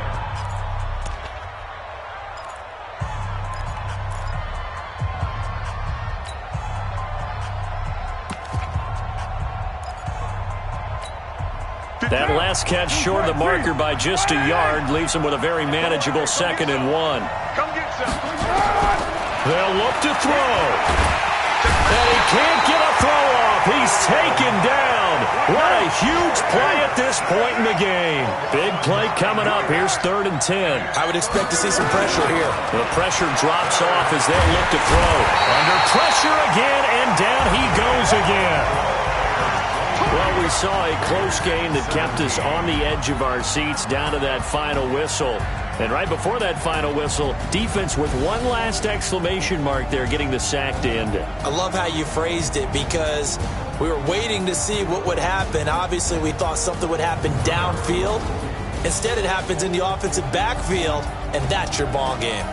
That last catch short of the marker by just a yard leaves him with a very manageable 2nd and 1. Come get some. They'll look to throw. And he can't get a throw off. He's taken down. What a huge play at this point in the game. Big play coming up. Here's 3rd and 10. I would expect to see some pressure here. The pressure drops off as they'll look to throw. Under pressure again, and down he goes again. Well, we saw a close game that kept us on the edge of our seats down to that final whistle. And right before that final whistle, defense with one last exclamation mark there, getting the sack to end it. I love how you phrased it, because we were waiting to see what would happen. Obviously, we thought something would happen downfield. Instead, it happens in the offensive backfield, and that's your ball game.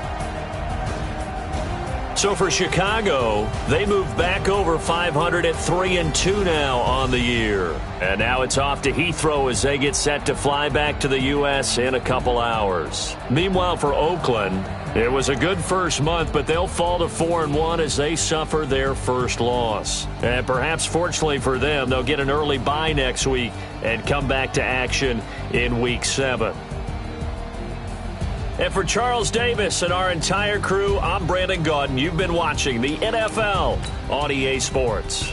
So for Chicago, they move back over 500 at 3-2 now on the year. And now it's off to Heathrow as they get set to fly back to the U.S. in a couple hours. Meanwhile, for Oakland, it was a good first month, but they'll fall to 4-1 as they suffer their first loss. And perhaps fortunately for them, they'll get an early bye next week and come back to action in Week 7. And for Charles Davis and our entire crew, I'm Brandon Gaudin. You've been watching the NFL on EA Sports.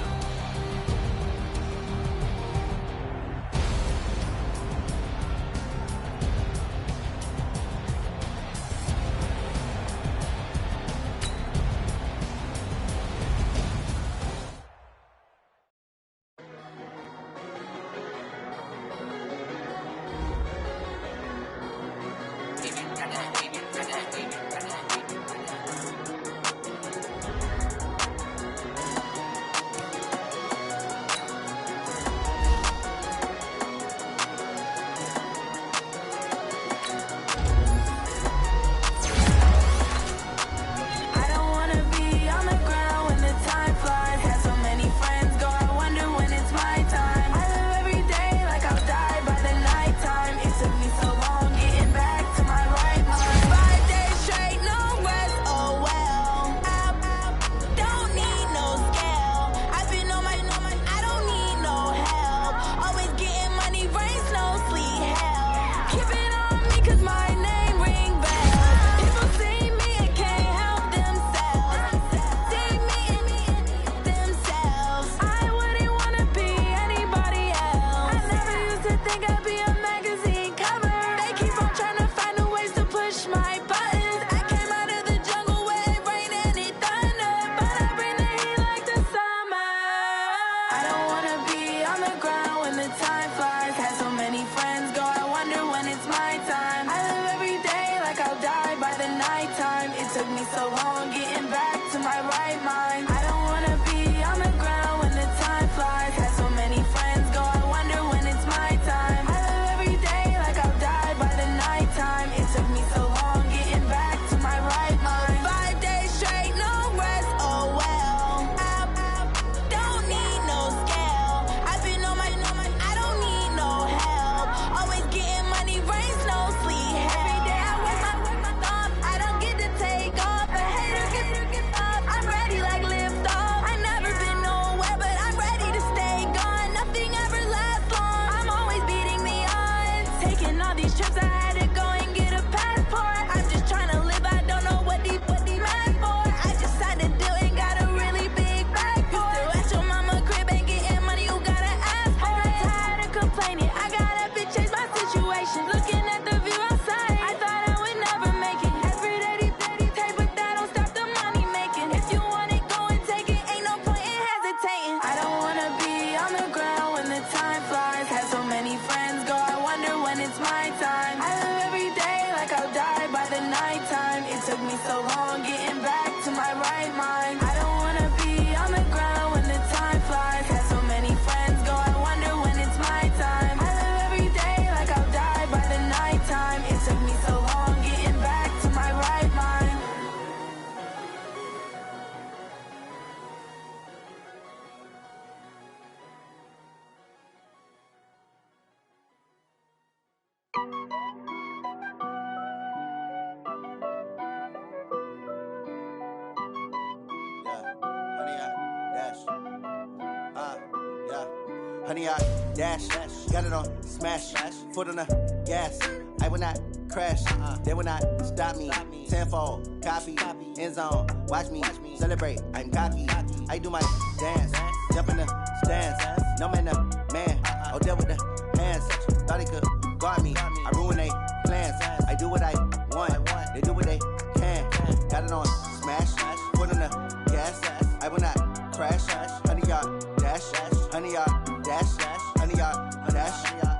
Honey, I dash, got it on smash, foot on the gas. I will not crash, they will not stop me. Tenfold, copy, end zone, watch me celebrate. I'm cocky, I do my dance, jump in the stands. No man, the man, oh, there with the hands. Thought he could guard me, I ruin they plans. I do what I want, they do what they can. Got it on smash, foot on the gas. I will not crash, honey, y'all dash, honey, y'all dash, honey, y'all dash,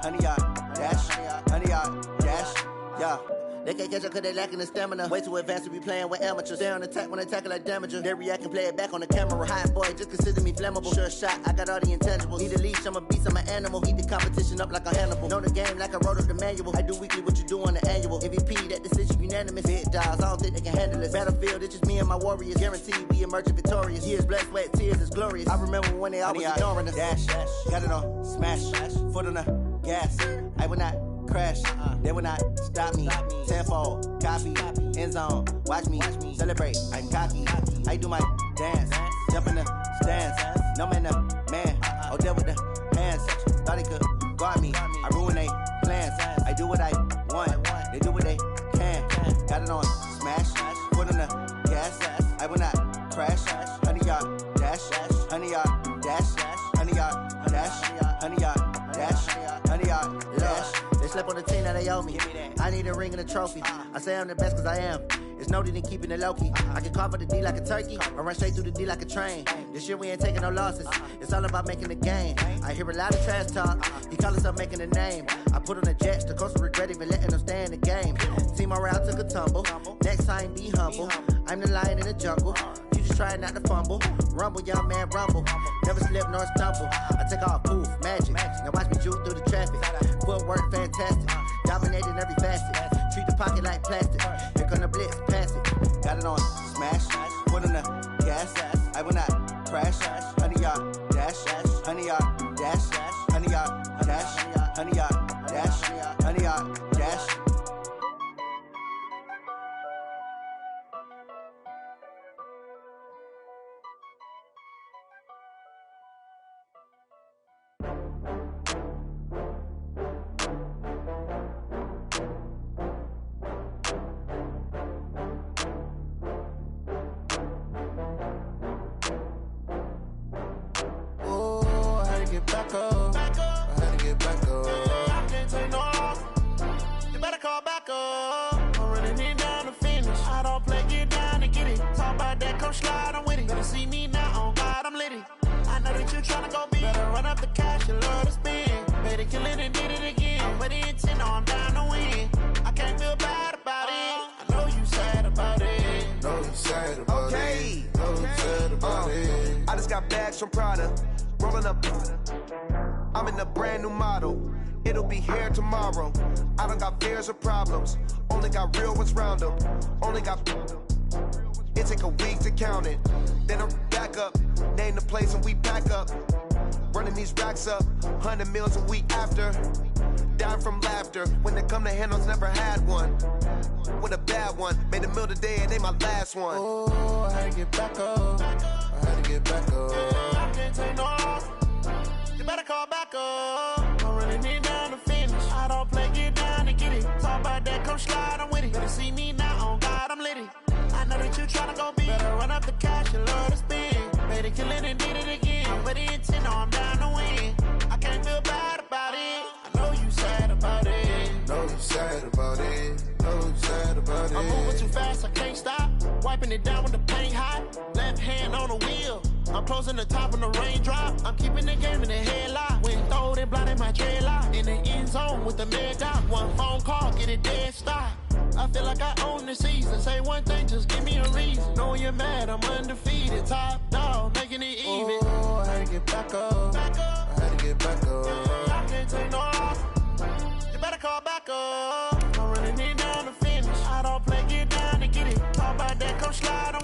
honey, y'all dash, honey, y'all dash, yeah. They can't catch up cause they lacking the stamina. Way too advanced to be playing with amateurs. Stay on attack when they tackle like damager. They react and play it back on the camera. Hot boy, just consider me flammable. Sure shot, I got all the intangibles. Need a leash, I'm a beast, I'm an animal. Eat the competition up like a Hannibal. Know the game like I wrote up the manual. I do weekly what you do on the annual. MVP, that decision you animus. Big dogs, I don't think they can handle us. Battlefield, it's just me and my warriors. Guaranteed we emerging victorious. Years, blood, sweat, tears, is glorious. I remember when they always ignoring us. Dash, got it on, smash, foot on the gas. I will not crash, they will not stop me. Tenfold, copy, end zone, watch me celebrate. I'm cocky, I do my dance, jump in the stands. No man, man, oh, there with the hands. Thought he could guard me, I ruin they plans. I do what I want, they do what they can. Got it on, smash, foot on the gas. I will not crash, 100-yard dash, 100-yard dash, 100-yard dash, 100-yard dash, 100-yard dash. They slept on the team that they owe me. I need a ring and a trophy. I say I'm the best cause I am. It's noted in keeping it low-key. I can carve up the D like a turkey or run straight through the D like a train. This year we ain't taking no losses. It's all about making the game. I hear a lot of trash talk. He call himself making a name. I put on the Jets. The coach will regret even letting them stay in the game. Team morale took a tumble. Next time be humble. I'm the lion in the jungle. You just try not to fumble. Rumble, young man, rumble. Never slip nor stumble. I take off, poof, magic. Now watch me juke through the traffic. Footwork fantastic. Dominating every facet. Treat the pocket like plastic. Here come the blitz, pass it. Got it on, smash. Put on the gas. I will not crash. 100-yard dash. 100-yard dash. 100-yard dash. 100-yard dash. 100-yard dash. Back up. I had to get back up. I can't take no loss. You better call back up. I'm running it down to finish. I don't play, get down and get it. Talk about that, come slide, I'm with it. Better see me now, on God, I'm litty. I know that you tryna go big. Better run up the cash, you love to spend. Better kill it and did it again. I'm with the intent, I'm down to win. I can't feel bad about it. I know you sad about it. Know you sad about it. Know you sad about it. I just got bags from Prada. Rolling up, I'm in a brand new model. It'll be here tomorrow. I don't got fears or problems. Only got real ones round them. Only got. It take a week to count it. Then I'm back up. Name the place and we pack up. Running these racks up. 100 meals a week after. Dying from laughter. When they come to handles, never had one. With a bad one. Made a meal today and they my last one. Oh, I had to get back up. I had to get back up. I can't take no loss. You better call back up. I'm running it down to finish. I don't play, get down and get it. Talk about that, come slide, I'm with it. Better see me now, on God, I'm litty. I know that you tryna go big. Better run up the cash, you love to spend. Better kill it and did it again. I'm with the intent, I'm down to win. I can't feel bad about it. I know you sad about it. Know you sad about it. Know you sad about it. I'm moving too fast, I can't stop. Wiping it down with the paint hot. Left hand on the wheel. I'm closing the top of the raindrop. I'm keeping the game in the headlock. When throwed and blinded my dreadlock. In the end zone with the mad dot. One phone call, get it dead stop. I feel like I own the season. Say one thing, just give me a reason. Knowing you're mad, I'm undefeated. Top dog, making it even. Oh, I had to get back up. I had to get back up. I can't take no loss. You better call back up. I'm running it down to finish. I don't play, get down and get it. Talk about that, come slide